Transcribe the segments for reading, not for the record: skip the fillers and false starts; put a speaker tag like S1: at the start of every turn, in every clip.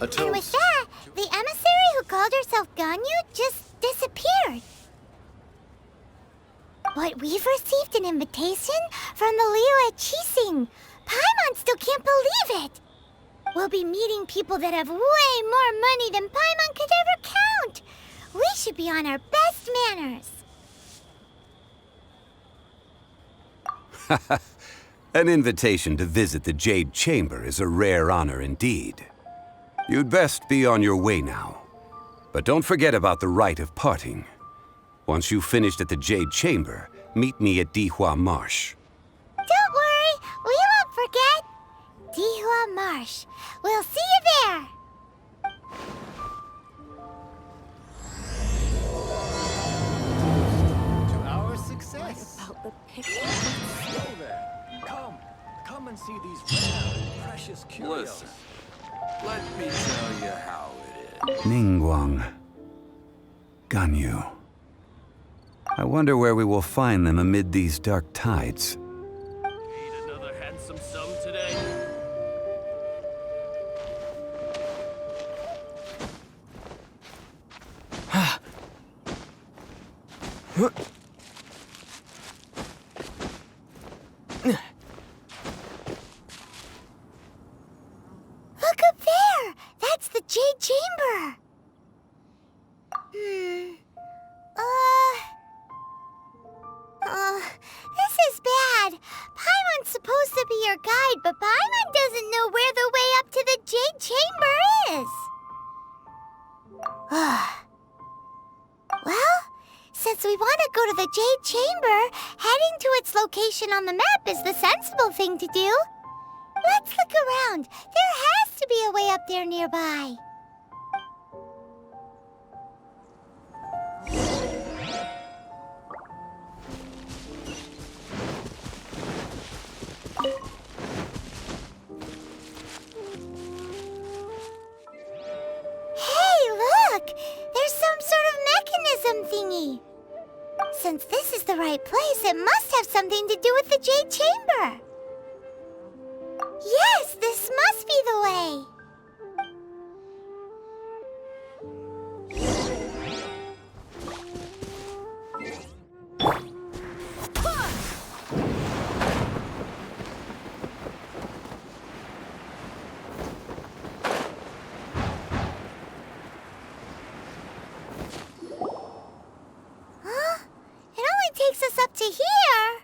S1: A toast.
S2: And with that, the emissary who called herself Ganyu just disappeared. But we've received an invitation from the Liyue Qixing. Paimon still can't believe it. We'll be meeting people that have way more money than Paimon could ever count. We should be on our best manners.
S3: An invitation to visit the Jade Chamber is a rare honor indeed. You'd best be on your way now. But don't forget about the rite of parting. Once you've finished at the Jade Chamber, meet me at Dihua Marsh.
S2: Don't worry, we won't forget. Dihua Marsh. We'll see you there.
S1: To our success.
S4: About the picture.
S1: Hello there. Come and see these rare and precious curios.
S5: Listen, let me tell you how it is.
S3: Ningguang. Ganyu. I wonder where we will find them amid these dark tides.
S6: Need another handsome sum today?
S2: Look up there! That's the Jade Chamber! This is bad. Paimon's supposed to be your guide, but Paimon doesn't know where the way up to the Jade Chamber is. Well, since we want to go to the Jade Chamber, heading to its location on the map is the sensible thing to do. Let's look around. There has to be a way up there nearby. Hey, look! There's some sort of mechanism thingy. Since this is the right place, it must have something to do with the Jade Chamber. Yes, this must be the way. Huh? It only takes us up to here.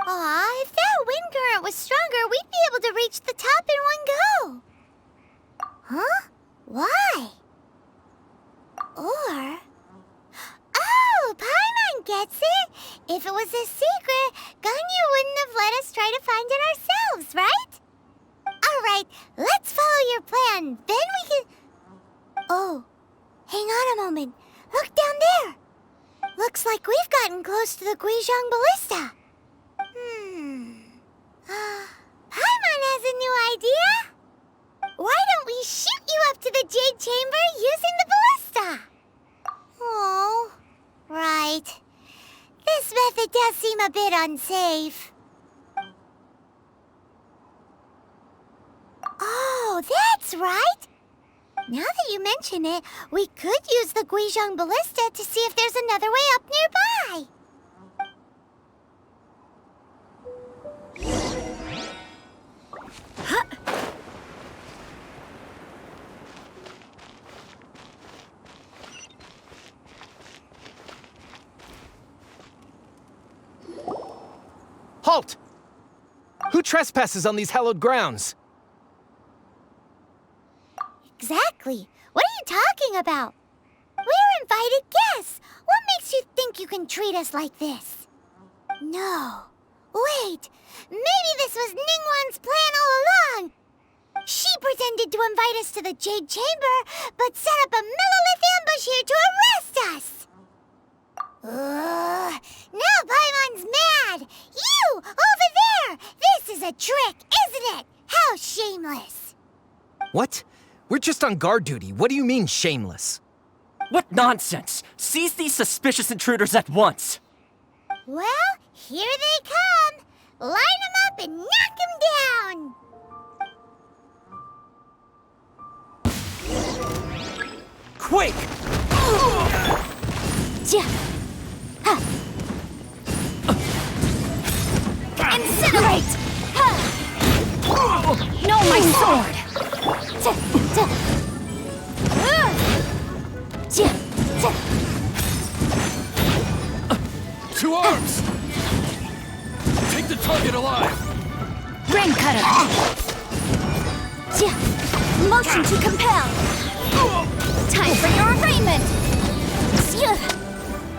S2: Aw, if that wind current was stronger, we'd be able to reach the top in one go. Huh? Why? Or... Oh, Paimon gets it! If it was a secret, Ganyu wouldn't have let us try to find it ourselves, right? Alright, let's follow your plan. Then we can... Oh, hang on a moment. Look down there. Looks like we've gotten close to the Guizhong Ballista. Paimon has a new idea. Why don't we shoot you up to the Jade Chamber using the ballista? Oh, right. This method does seem a bit unsafe. Oh, that's right. Now that you mention it, we could use the Guizhong Ballista to see if there's another way up nearby.
S7: Halt! Who trespasses on these hallowed grounds?
S2: Exactly. What are you talking about? We're invited guests. What makes you think you can treat us like this? No. Wait. Maybe this was Ningguang's plan all along. She pretended to invite us to the Jade Chamber, but set up a millilith ambush here to arrest us. Now Paimon's mad. You, over there. This is a trick, isn't it? How shameless.
S7: What? We're just on guard duty. What do you mean, shameless?
S6: What nonsense! Seize these suspicious intruders at once!
S2: Well, here they come. Line them up and knock them down.
S6: quake!
S2: Ja. Ha. Incinerate! Ha. No, my sword! Ja. Ja. Ja. Ja.
S5: Two arms! Take the target alive!
S2: Rain cutter! Ja. Motion to compel! Time for your arraignment! Ja.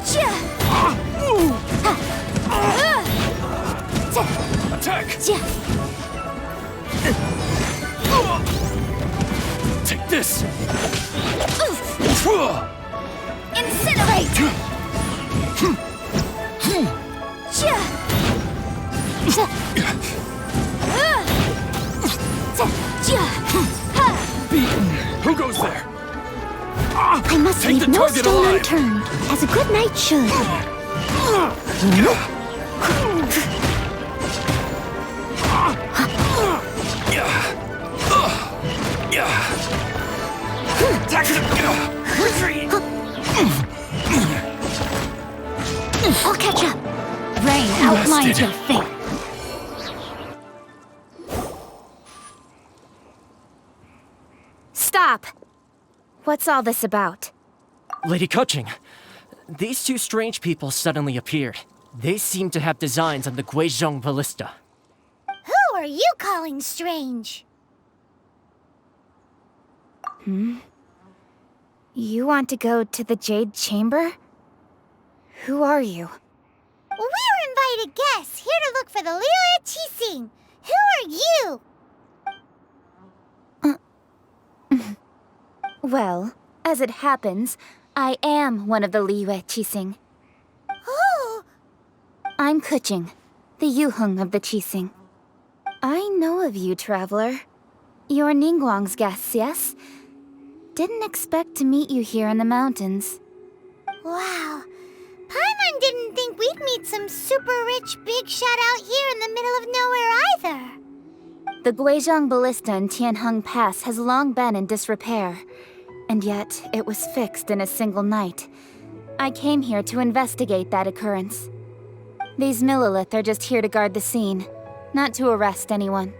S2: Ja. Ha. Ja.
S5: Attack!
S2: Ja.
S5: Take this!
S2: Incinerate! Ja. Ja. Ja. Ha.
S5: Who goes there?
S2: I must
S5: Take
S2: leave
S5: the
S2: no
S5: target
S2: stone
S5: alive.
S2: unturned, as a good knight should.
S5: Retreat!
S2: I'll catch up. Rain outlines your fate. Stop! What's all this about?
S6: Lady Kuching, these two strange people suddenly appeared. They seem to have designs on the Guizhong Ballista.
S2: Who are you calling strange? You want to go to the Jade Chamber? Who are you? We're invited guests, here to look for the Liu Qixing. Who are you? Well, as it happens, I am one of the Liu Qixing. Oh! I'm Kuching, the Yuheng of the Qixing. I know of you, traveler. You're Ningguang's guests, yes? Didn't expect to meet you here in the mountains. Wow. Paimon didn't think we'd meet some super rich big shot out here in the middle of nowhere either. The Guizhong Ballista in Tianheng Pass has long been in disrepair. And yet, it was fixed in a single night. I came here to investigate that occurrence. These Millilith are just here to guard the scene, not to arrest anyone.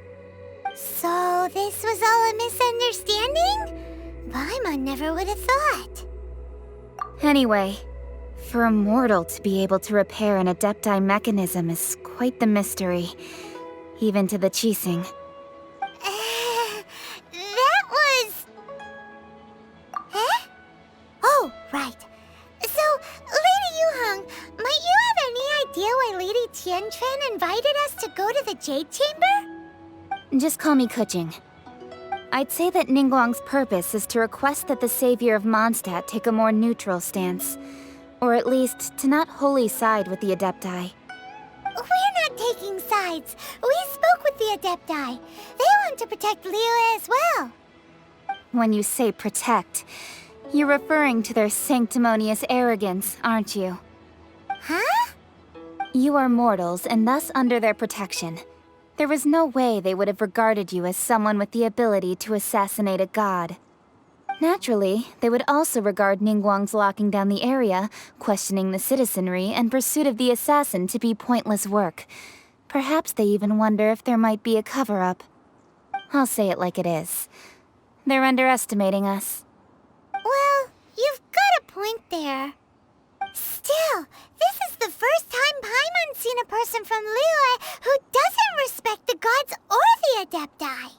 S2: So, this was all a misunderstanding? Paimon never would have thought. Anyway, for a mortal to be able to repair an Adepti mechanism is quite the mystery, even to the Qixing. That was... Huh? Oh, right. So, Lady Yuheng, might you have any idea why Lady Tianquan invited us to go to the Jade Chamber? Just call me Kuching. I'd say that Ningguang's purpose is to request that the savior of Mondstadt take a more neutral stance. Or at least, to not wholly side with the Adepti. We're not taking sides. We spoke with the Adepti. They want to protect Liyue as well. When you say protect, you're referring to their sanctimonious arrogance, aren't you? Huh? You are mortals, and thus under their protection. There was no way they would have regarded you as someone with the ability to assassinate a god. Naturally, they would also regard Ningguang's locking down the area, questioning the citizenry, and pursuit of the assassin to be pointless work. Perhaps they even wonder if there might be a cover-up. I'll say it like it is. They're underestimating us. Well, you've got a point there. Still, this is the first time Paimon's seen a person from Liyue who doesn't respect the gods or the Adepti.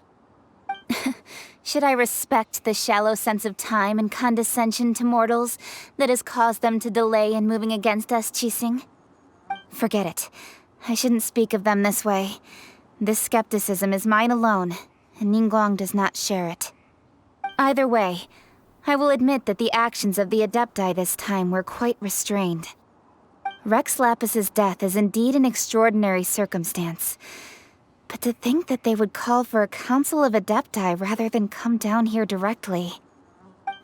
S2: Should I respect the shallow sense of time and condescension to mortals that has caused them to delay in moving against us, Qixing? Forget it. I shouldn't speak of them this way. This skepticism is mine alone, and Ningguang does not share it. Either way, I will admit that the actions of the Adepti this time were quite restrained. Rex Lapis's death is indeed an extraordinary circumstance. But to think that they would call for a council of Adepti rather than come down here directly.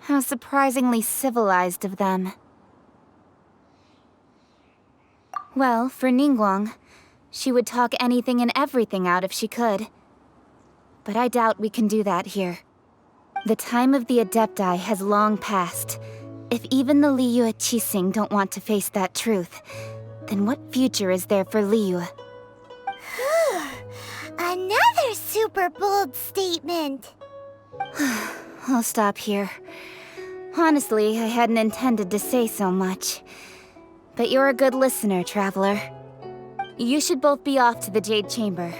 S2: How surprisingly civilized of them. Well, for Ningguang, she would talk anything and everything out if she could. But I doubt we can do that here.
S4: The time of the Adepti has long passed. If even the Liyue Qixing don't want to face that truth, then what future is there for Liyue?
S2: Another super bold statement.
S4: I'll stop here. Honestly, I hadn't intended to say so much. But you're a good listener, Traveler. You should both be off to the Jade Chamber.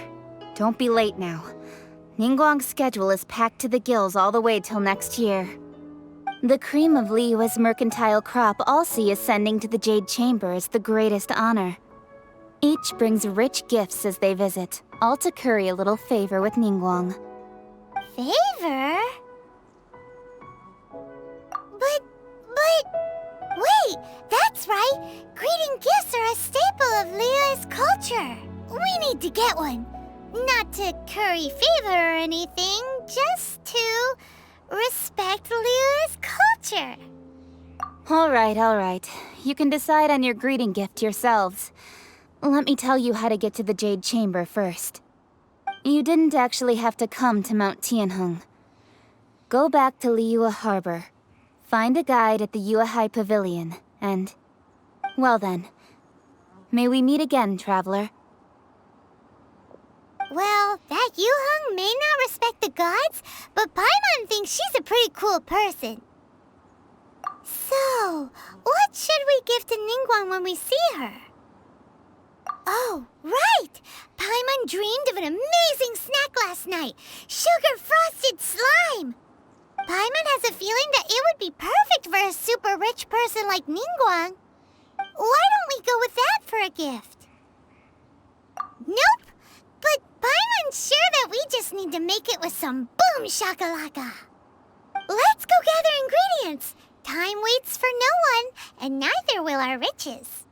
S4: Don't be late now. Ningguang's schedule is packed to the gills all the way till next year. The cream of Liyue's mercantile crop all see ascending to the Jade Chamber as the greatest honor. Each brings rich gifts as they visit, all to curry a little favor with Ningguang.
S2: Favor? Wait, that's right! Greeting gifts are a staple of Liyue's culture. We need to get one. Not to curry favor or anything, just to respect Liyue's culture.
S4: All right. You can decide on your greeting gift yourselves. Let me tell you how to get to the Jade Chamber first. You didn't actually have to come to Mount Tianheng. Go back to Liyue Harbor. Find a guide at the Yuehai Pavilion, and... well then. May we meet again, Traveler.
S2: Well, that Yuheng may not respect the gods, but Paimon thinks she's a pretty cool person. So, what should we give to Ningguang when we see her? Oh, right! Paimon dreamed of an amazing snack last night! Sugar-frosted slime! Paimon has a feeling that it would be perfect for a super rich person like Ningguang. Why don't we go with that for a gift? Nope! But Paimon's sure that we just need to make it with some boom shakalaka. Let's go gather ingredients. Time waits for no one, and neither will our riches.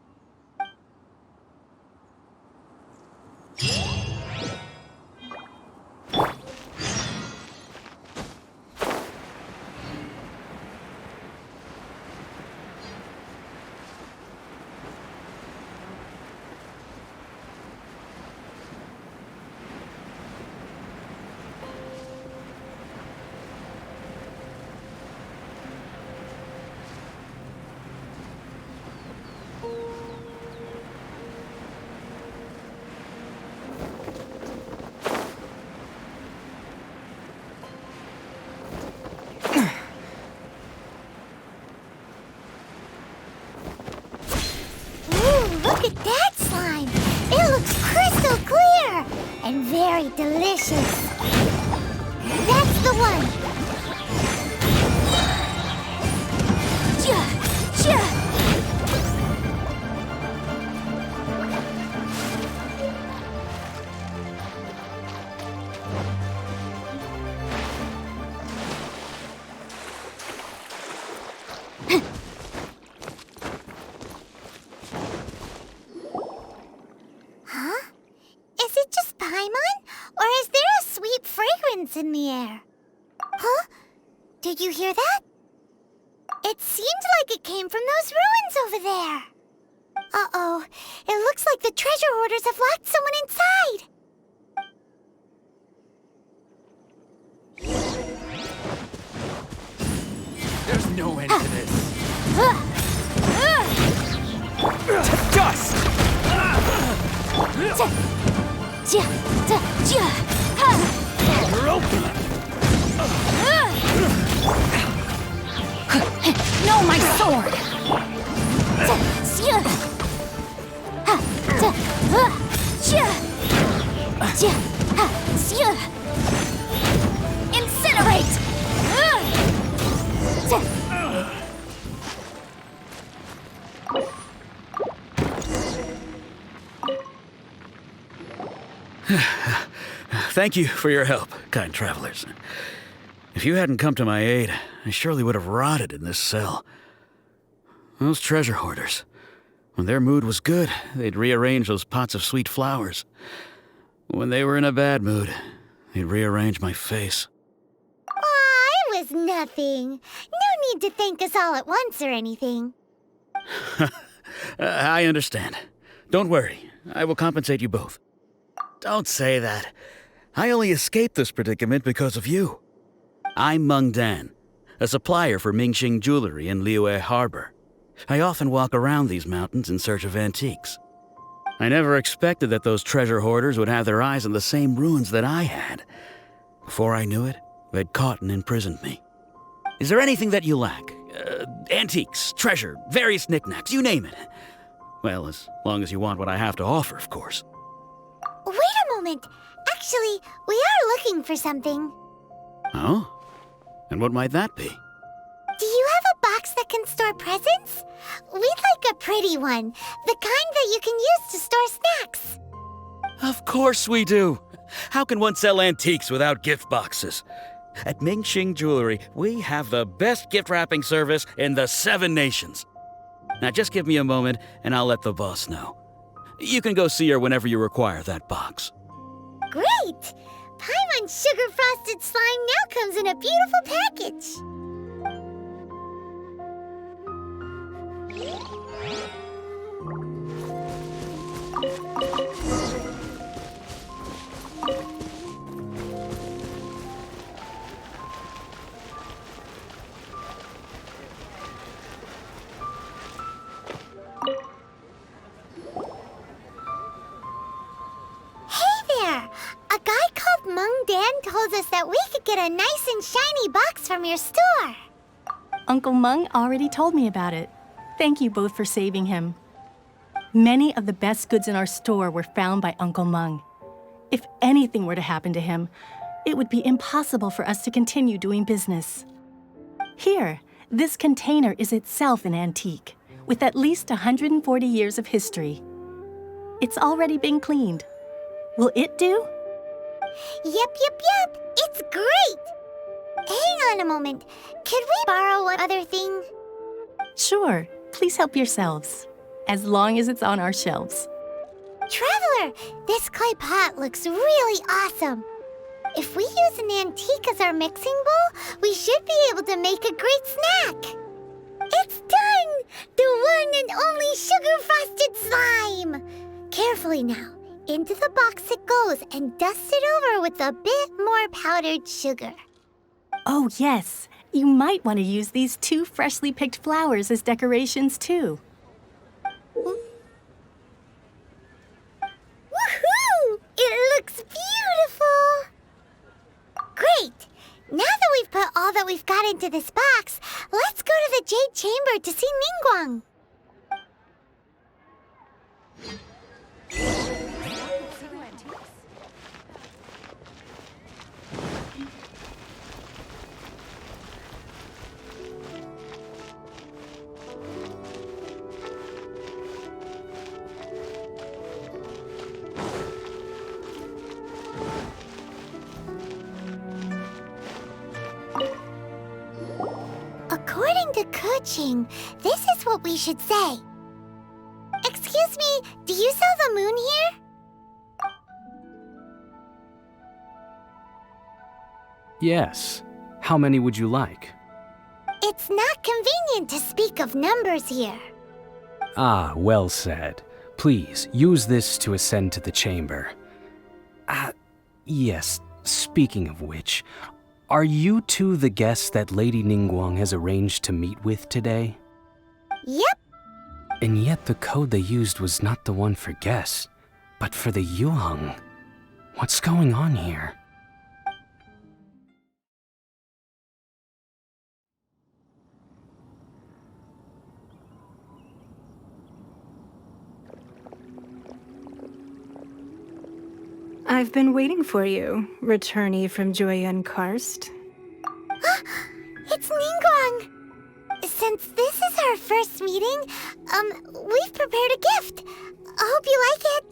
S2: Look at that slime! It looks crystal clear! And very delicious. That's the one! In the air. Huh? Did you hear that? It seemed like it came from those ruins over there. Uh-oh. It looks like the treasure hoarders have locked someone inside.
S5: There's no end to this. Dust! You're open!
S4: No, my sword! Incinerate!
S8: Thank you for your help, kind travelers. If you hadn't come to my aid, I surely would have rotted in this cell. Those treasure hoarders, when their mood was good, they'd rearrange those pots of sweet flowers. When they were in a bad mood, they'd rearrange my face.
S2: Aw, it was nothing. No need to thank us all at once or anything.
S8: I understand. Don't worry, I will compensate you both. Don't say that. I only escaped this predicament because of you. I'm Meng Dan, a supplier for Mingxing Jewelry in Liyue Harbor. I often walk around these mountains in search of antiques. I never expected that those treasure hoarders would have their eyes on the same ruins that I had. Before I knew it, they'd caught and imprisoned me. Is there anything that you lack? Antiques, treasure, various knickknacks, you name it. Well, as long as you want what I have to offer, of course.
S2: Wait a moment. Actually, we are looking for something.
S8: Oh? And what might that be?
S2: Do you have a box that can store presents? We'd like a pretty one. The kind that you can use to store snacks.
S8: Of course we do. How can one sell antiques without gift boxes? At Mingxing Jewelry, we have the best gift wrapping service in the 7 nations. Now just give me a moment and I'll let the boss know. You can go see her whenever you require that box.
S2: Great! Paimon Sugar Frosted Slime now comes in a beautiful package. A guy called Meng Dan told us that we could get a nice and shiny box from your store.
S9: Uncle Meng already told me about it. Thank you both for saving him. Many of the best goods in our store were found by Uncle Meng. If anything were to happen to him, it would be impossible for us to continue doing business. Here, this container is itself an antique, with at least 140 years of history. It's already been cleaned. Will it do?
S2: Yep. It's great! Hang on a moment. Could we borrow one other thing?
S9: Sure. Please help yourselves. As long as it's on our shelves.
S2: Traveler, this clay pot looks really awesome. If we use an antique as our mixing bowl, we should be able to make a great snack. It's done! The one and only sugar-frosted slime! Carefully now. Into the box it goes and dust it over with a bit more powdered sugar.
S9: Oh, yes. You might want to use these 2 freshly picked flowers as decorations, too.
S2: Woohoo! It looks beautiful! Great! Now that we've put all that we've got into this box, let's go to the Jade Chamber to see Ningguang. According to Kuching, this is what we should say. Excuse me, do you sell the moon here?
S10: Yes. How many would you like?
S2: It's not convenient to speak of numbers here.
S10: Ah, well said. Please, use this to ascend to the chamber. Yes, speaking of which, are you two the guests that Lady Ningguang has arranged to meet with today?
S2: Yep.
S10: And yet the code they used was not the one for guests, but for the Yuheng. What's going on here?
S11: I've been waiting for you, returnee from Joyun Karst.
S2: It's Ningguang! Since this is our first meeting, we've prepared a gift. I hope you like it.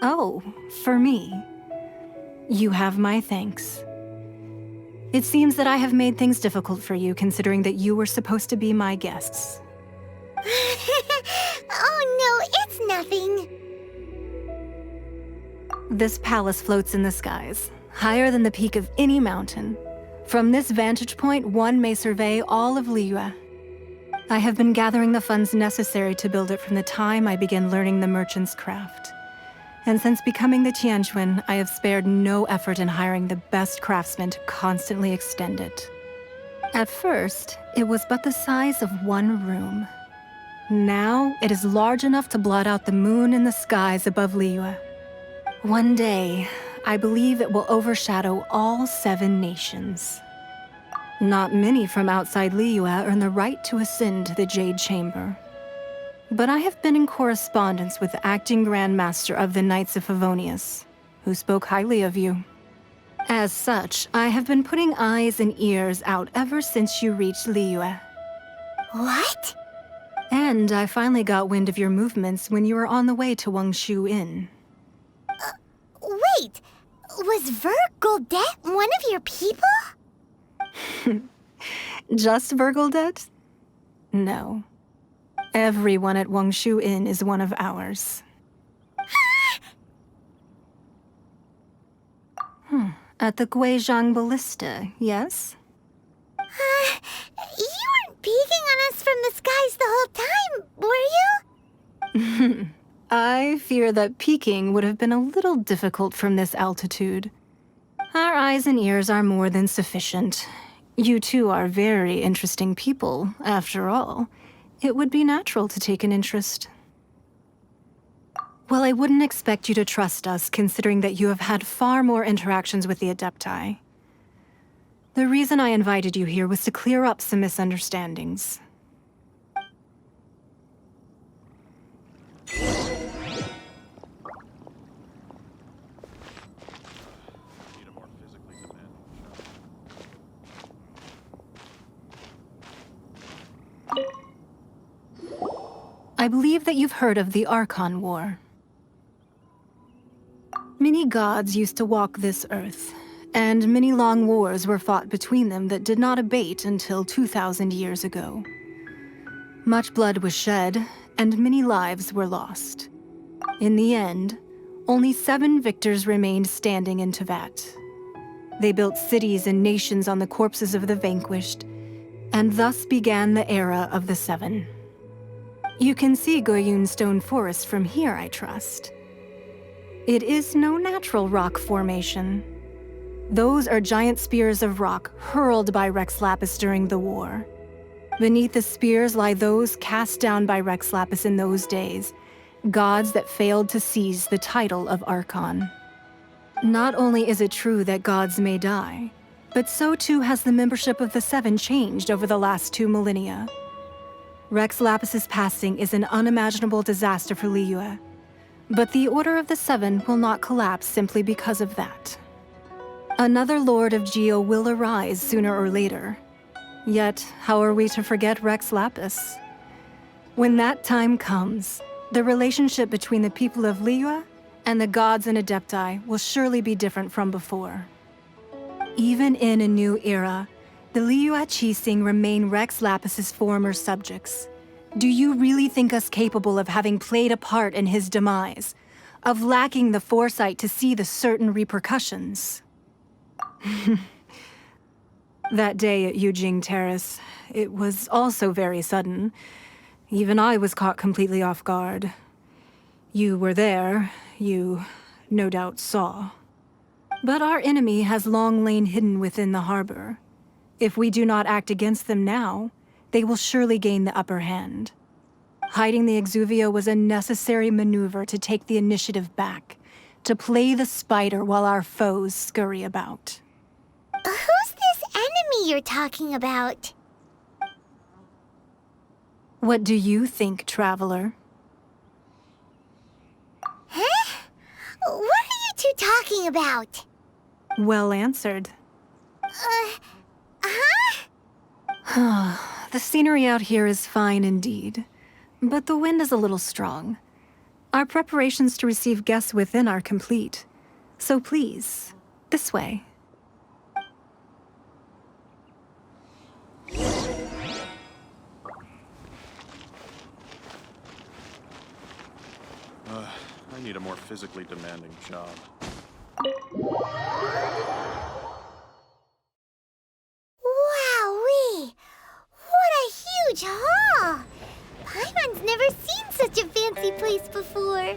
S11: Oh, for me. You have my thanks. It seems that I have made things difficult for you, considering that you were supposed to be my guests.
S2: Oh no, it's nothing.
S11: This palace floats in the skies, higher than the peak of any mountain. From this vantage point, one may survey all of Liyue. I have been gathering the funds necessary to build it from the time I began learning the merchant's craft. And since becoming the Tianquan, I have spared no effort in hiring the best craftsmen to constantly extend it. At first, it was but the size of one room. Now, it is large enough to blot out the moon in the skies above Liyue. One day, I believe it will overshadow all 7 nations. Not many from outside Liyue earn the right to ascend to the Jade Chamber. But I have been in correspondence with the acting Grand Master of the Knights of Favonius, who spoke highly of you. As such, I have been putting eyes and ears out ever since you reached Liyue.
S2: What?
S11: And I finally got wind of your movements when you were on the way to Wangshu Inn.
S2: Wait, was Vergoldet one of your people?
S11: Just Vergoldet? No. Everyone at Wangshu Inn is one of ours. At the Guizhang Ballista, yes?
S2: You weren't peeking on us from the skies the whole time, were you?
S11: I fear that peeking would have been a little difficult from this altitude. Our eyes and ears are more than sufficient. You two are very interesting people, after all. It would be natural to take an interest. Well, I wouldn't expect you to trust us, considering that you have had far more interactions with the Adepti. The reason I invited you here was to clear up some misunderstandings. I believe that you've heard of the Archon War. Many gods used to walk this earth, and many long wars were fought between them that did not abate until 2,000 years ago. Much blood was shed, and many lives were lost. In the end, only 7 victors remained standing in Tevat. They built cities and nations on the corpses of the vanquished, and thus began the era of the 7. You can see Goyun Stone Forest from here, I trust. It is no natural rock formation. Those are giant spears of rock hurled by Rex Lapis during the war. Beneath the spears lie those cast down by Rex Lapis in those days, gods that failed to seize the title of Archon. Not only is it true that gods may die, but so too has the membership of the 7 changed over the last 2 millennia. Rex Lapis's passing is an unimaginable disaster for Liyue, but the Order of the 7 will not collapse simply because of that. Another Lord of Geo will arise sooner or later. Yet, how are we to forget Rex Lapis? When that time comes, the relationship between the people of Liyue and the gods and Adepti will surely be different from before. Even in a new era, the Liyue Qixing remain Rex Lapis's former subjects. Do you really think us capable of having played a part in his demise? Of lacking the foresight to see the certain repercussions? That day at Yujing Terrace, it was also very sudden. Even I was caught completely off guard. You were there, you no doubt saw. But our enemy has long lain hidden within the harbor. If we do not act against them now, they will surely gain the upper hand. Hiding the Exuvio was a necessary maneuver to take the initiative back, to play the spider while our foes scurry about.
S2: Who's this enemy you're talking about?
S11: What do you think, Traveler?
S2: Huh? What are you two talking about?
S11: Well answered. The scenery out here is fine indeed, but the wind is a little strong. Our preparations to receive guests within are complete, so please, this way.
S12: I need a more physically demanding job.
S2: Wowee! What a huge hall! Paimon's never seen such a fancy place before.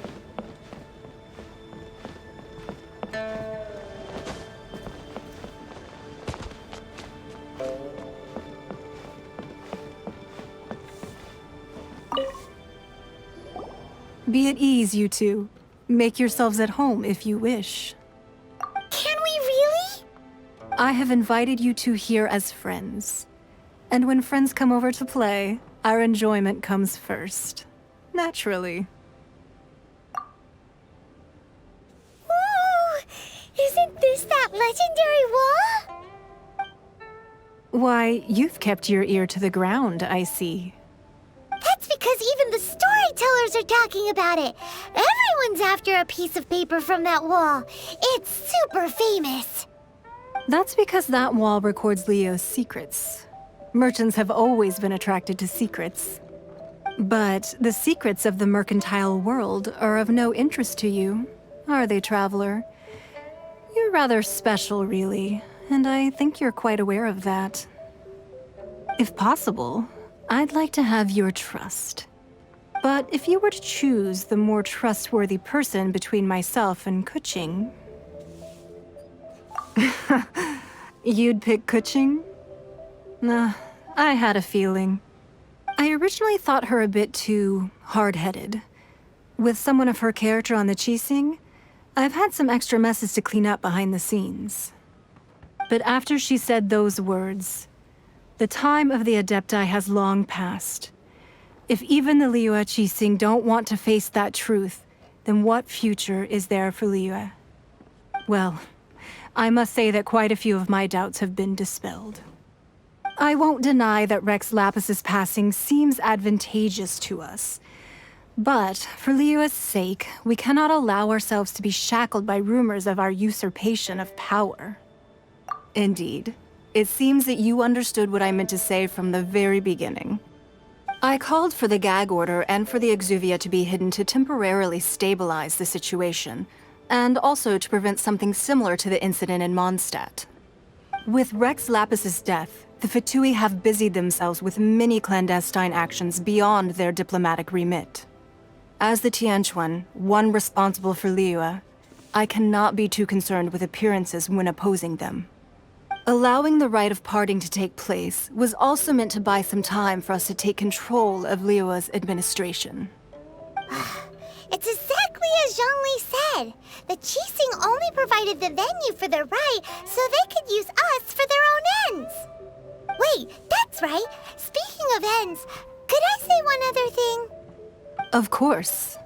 S11: Be at ease, you two. Make yourselves at home if you wish.
S2: Can we really?
S11: I have invited you two here as friends. And when friends come over to play, our enjoyment comes first. Naturally.
S2: Ooh! Isn't this that legendary wall?
S11: Why, you've kept your ear to the ground, I see.
S2: That's because even the storytellers are talking about it. Everyone's after a piece of paper from that wall. It's super famous.
S11: That's because that wall records Leo's secrets. Merchants have always been attracted to secrets. But the secrets of the mercantile world are of no interest to you, are they, traveler? You're rather special, really, and I think you're quite aware of that. If possible, I'd like to have your trust. But if you were to choose the more trustworthy person between myself and Kuching... You'd pick Kuching? Nah, I had a feeling. I originally thought her a bit too hard-headed. With someone of her character on the Qixing, I've had some extra messes to clean up behind the scenes. But after she said those words, the time of the Adepti has long passed. If even the Liyue Qixing don't want to face that truth, then what future is there for Liyue? Well, I must say that quite a few of my doubts have been dispelled. I won't deny that Rex Lapis's passing seems advantageous to us. But for Liyue's sake, we cannot allow ourselves to be shackled by rumors of our usurpation of power. Indeed. It seems that you understood what I meant to say from the very beginning. I called for the gag order and for the Exuvia to be hidden to temporarily stabilize the situation, and also to prevent something similar to the incident in Mondstadt. With Rex Lapis's death, the Fatui have busied themselves with many clandestine actions beyond their diplomatic remit. As the Tianquan, one responsible for Liyue, I cannot be too concerned with appearances when opposing them. Allowing the rite of parting to take place was also meant to buy some time for us to take control of Liyue's administration.
S2: It's exactly as Zhongli said. The Qixing only provided the venue for the rite so they could use us for their own ends. Wait, that's right. Speaking of ends, could I say one other thing?
S11: Of course.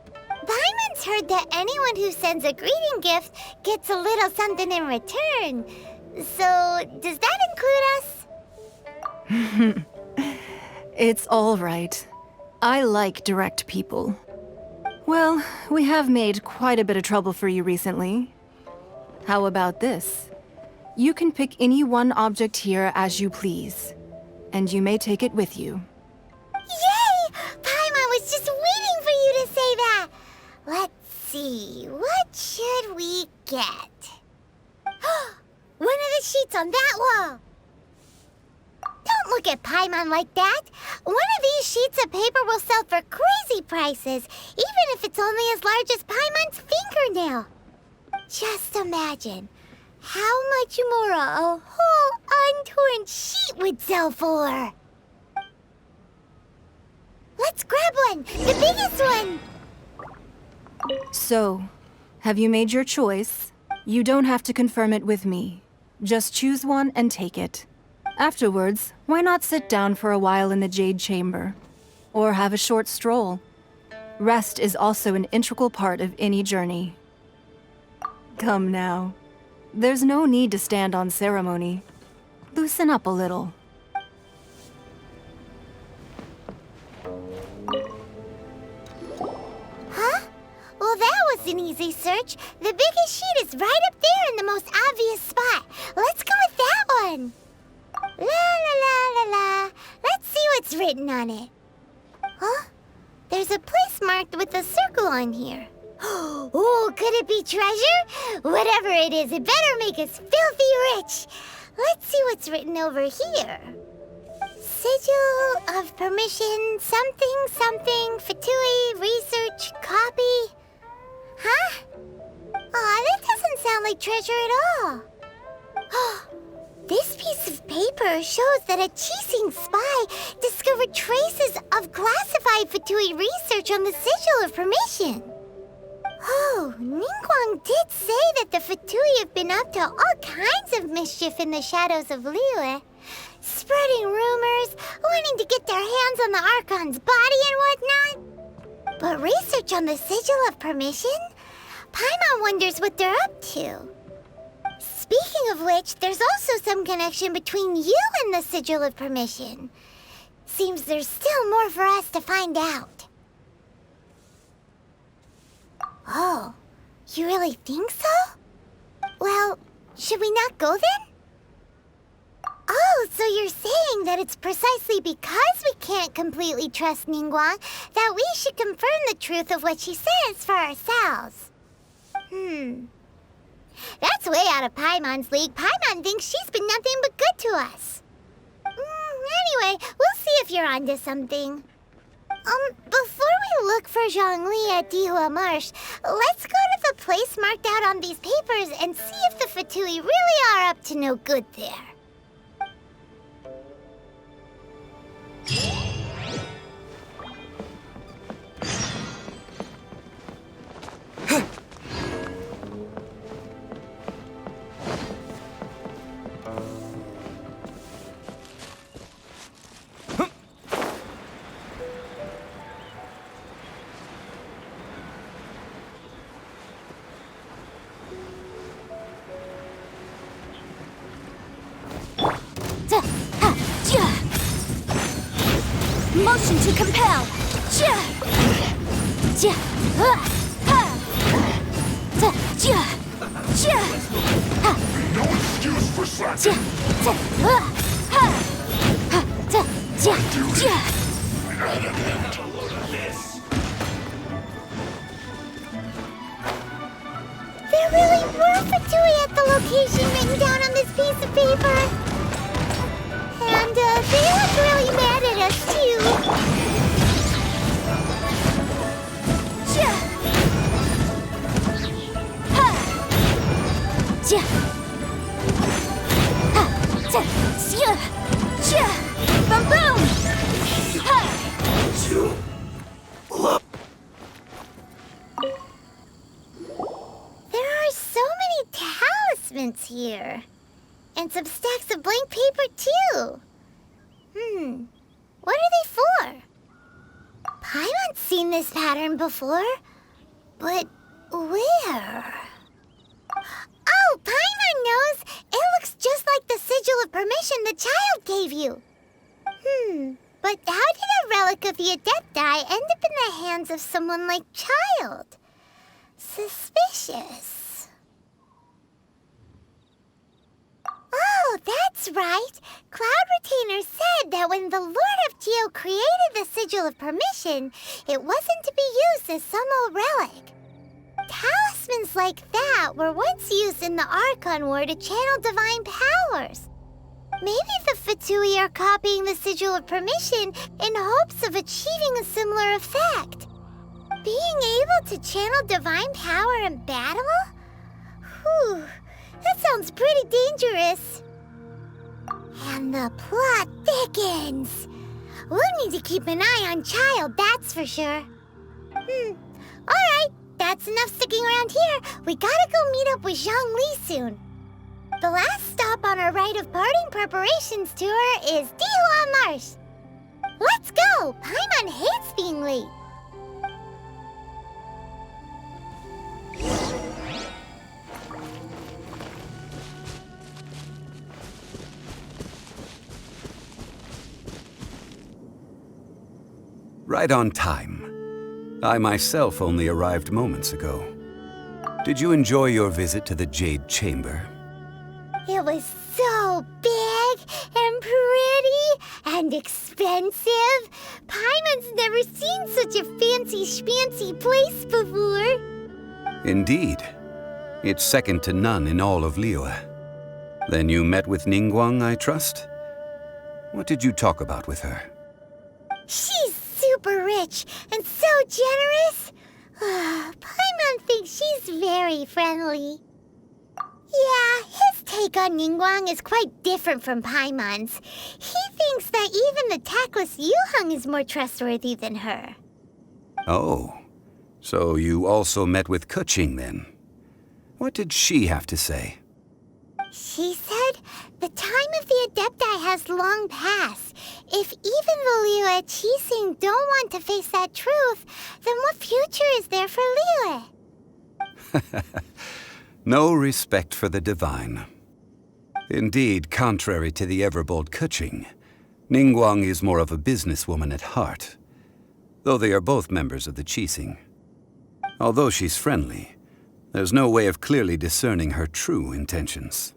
S2: Paimon's heard that anyone who sends a greeting gift gets a little something in return. So, does that include us?
S11: It's all right. I like direct people. Well, we have made quite a bit of trouble for you recently. How about this? You can pick any one object here as you please, and you may take it with you.
S2: Yay! Paimon was just waiting for you to say that! Let's see, what should we get? One of the sheets on that wall! Don't look at Paimon like that! One of these sheets of paper will sell for crazy prices, even if it's only as large as Paimon's fingernail. Just imagine how much more a whole untorn sheet would sell for. Let's grab one! The biggest one!
S11: So, have you made your choice? You don't have to confirm it with me. Just choose one and take it. Afterwards, why not sit down for a while in the Jade Chamber? Or have a short stroll. Rest is also an integral part of any journey. Come now. There's no need to stand on ceremony. Loosen up a little.
S2: Huh? Well, that was an easy search. The biggest sheet is right up there in the most obvious spot. Let's go with that one. La la la la la. Let's see what's written on it. Huh? There's a place marked with a circle on here. Oh, could it be treasure? Whatever it is, it better make us filthy rich. Let's see what's written over here. Sigil of permission, something, something, Fatui, research, copy. Huh? Aw, that doesn't sound like treasure at all. This piece of paper shows that a Chising spy discovered traces of classified Fatui research on the Sigil of Permission. Oh, Ningguang did say that the Fatui have been up to all kinds of mischief in the shadows of Liyue, spreading rumors, wanting to get their hands on the Archon's body and whatnot. But research on the Sigil of Permission? Paimon wonders what they're up to. Speaking of which, there's also some connection between you and the Sigil of Permission. Seems there's still more for us to find out. Oh, you really think so? Well, should we not go then? Oh, so you're saying that it's precisely because we can't completely trust Ningguang that we should confirm the truth of what she says for ourselves. That's way out of Paimon's league. Paimon thinks she's been nothing but good to us. Anyway, we'll see if you're onto something. Before we look for Zhongli at Dihua Marsh, let's go to the place marked out on these papers and see if the Fatui really are up to no good there.
S4: Motion to compel.
S13: No excuse for slacking.
S2: There really were Fatui at the location written down on this piece of paper. And they look really mad at us, too.
S4: Boom, boom!
S2: There are so many talismans here. And some stacks of blank paper, too. What are they for? Paimon's seen this pattern before. But where? Oh, Paimon knows! It looks just like the Sigil of Permission the child gave you. But how did a relic of the Adepti end up in the hands of someone like Child? Suspicious. Oh, that's right. Cloud Retainer said that when the Lord of Geo created the Sigil of Permission, it wasn't to be used as some old relic. Talismans like that were once used in the Archon War to channel divine powers. Maybe the Fatui are copying the Sigil of Permission in hopes of achieving a similar effect. Being able to channel divine power in battle? Whew, that sounds pretty dangerous. And the plot thickens. We'll need to keep an eye on Child, that's for sure. Alright, that's enough sticking around here. We gotta go meet up with Zhongli soon. The last stop on our rite of parting preparations tour is Dihua Marsh. Let's go! Paimon hates being late.
S3: Right on time. I myself only arrived moments ago. Did you enjoy your visit to the Jade Chamber?
S2: It was so big and pretty and expensive. Paimon's never seen such a fancy schmancy place before.
S3: Indeed. It's second to none in all of Liyue. Then you met with Ningguang, I trust? What did you talk about with her?
S2: She's super rich and so generous. Paimon thinks she's very friendly. Yeah, his take on Ningguang is quite different from Paimon's. He thinks that even the tactless Yuheng is more trustworthy than her.
S3: Oh, so you also met with Keqing then? What did she have to say?
S2: She said the time of the Adepti has long passed. If even the Liyue Qixing don't want to face that truth, then what future is there for Liyue?
S3: No respect for the divine. Indeed, contrary to the ever-bold Keqing, Ningguang is more of a businesswoman at heart, though they are both members of the Qixing. Although she's friendly, there's no way of clearly discerning her true intentions.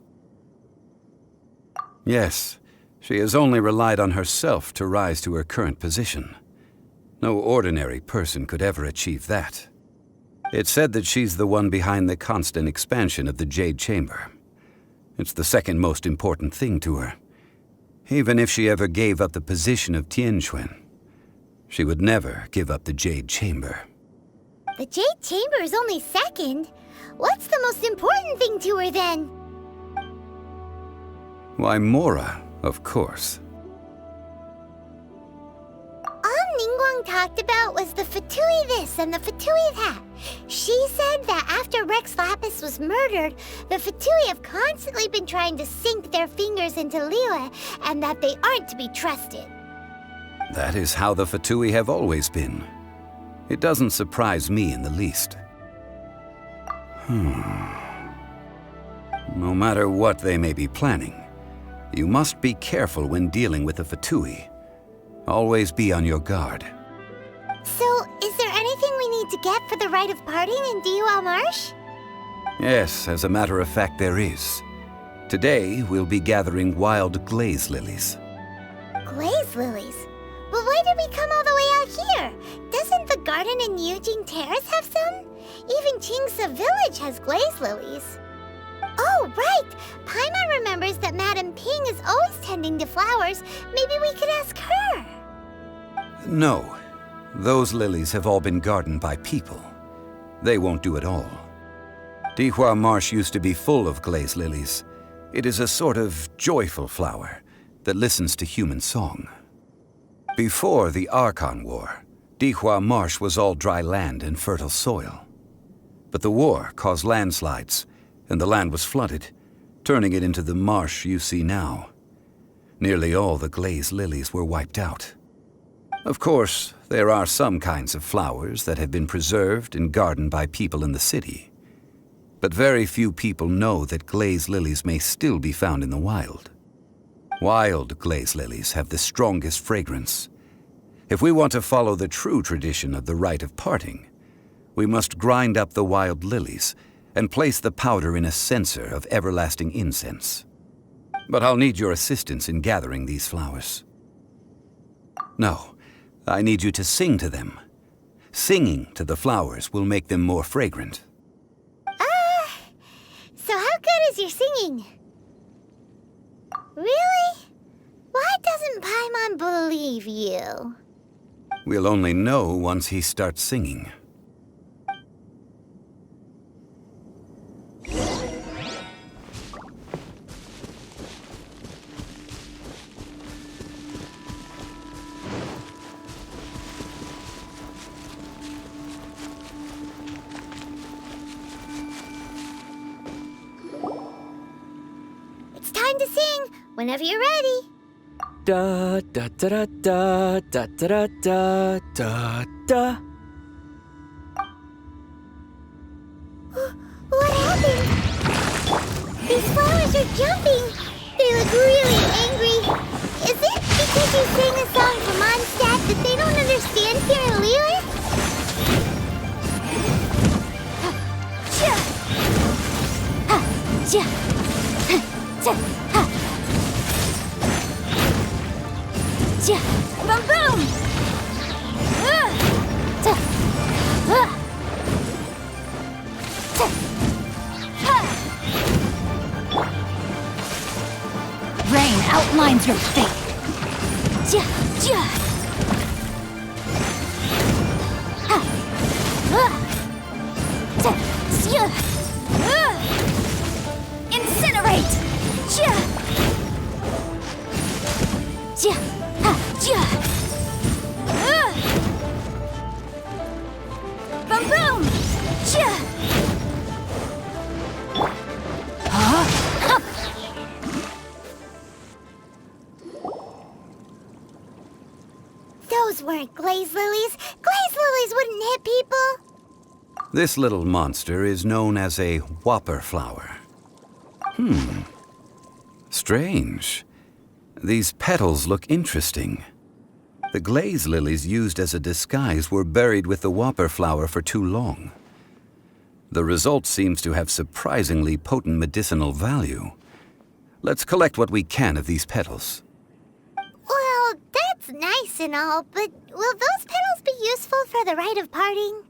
S3: Yes, she has only relied on herself to rise to her current position. No ordinary person could ever achieve that. It's said that she's the one behind the constant expansion of the Jade Chamber. It's the second most important thing to her. Even if she ever gave up the position of Tianquan, she would never give up the Jade Chamber.
S2: The Jade Chamber is only second. What's the most important thing to her then?
S3: Why, Mora, of course.
S2: All Ningguang talked about was the Fatui this and the Fatui that. She said that after Rex Lapis was murdered, the Fatui have constantly been trying to sink their fingers into Liyue, and that they aren't to be trusted.
S3: That is how the Fatui have always been. It doesn't surprise me in the least. No matter what they may be planning, you must be careful when dealing with the Fatui. Always be on your guard.
S2: So, is there anything we need to get for the rite of parting in Dihua Marsh?
S3: Yes, as a matter of fact, there is. Today, we'll be gathering wild glaze lilies.
S2: Glaze lilies? But why did we come all the way out here? Doesn't the garden in Yujing Terrace have some? Even Qingse Village has glaze lilies. Oh, right! Paimon remembers that Madame Ping is always tending to flowers. Maybe we could ask her.
S3: No. Those lilies have all been gardened by people. They won't do it all. Dihua Marsh used to be full of glaze lilies. It is a sort of joyful flower that listens to human song. Before the Archon War, Dihua Marsh was all dry land and fertile soil. But the war caused landslides, and the land was flooded, turning it into the marsh you see now. Nearly all the glaze lilies were wiped out. Of course, there are some kinds of flowers that have been preserved and gardened by people in the city. But very few people know that glaze lilies may still be found in the wild. Wild glaze lilies have the strongest fragrance. If we want to follow the true tradition of the rite of parting, we must grind up the wild lilies and place the powder in a censer of everlasting incense. But I'll need your assistance in gathering these flowers. No, I need you to sing to them. Singing to the flowers will make them more fragrant.
S2: So how good is your singing? Really? Why doesn't Paimon believe you?
S3: We'll only know once he starts singing.
S2: It's time to sing, whenever you're ready.
S6: Da da da da da da da da da.
S2: What happened? These flowers are jumping. They look really angry. Is it because you sang a song from Mondstadt that they don't understand here in Liyue? Boom boom!
S11: Rain outlines your fate.
S2: Incinerate! Boom boom! Those weren't glaze lilies. Glaze lilies wouldn't hit people.
S3: This little monster is known as a whopper flower. Strange. These petals look interesting. The glaze lilies used as a disguise were buried with the whopper flower for too long. The result seems to have surprisingly potent medicinal value. Let's collect what we can of these petals.
S2: Well, that's nice and all, but will those petals be useful for the rite of parting?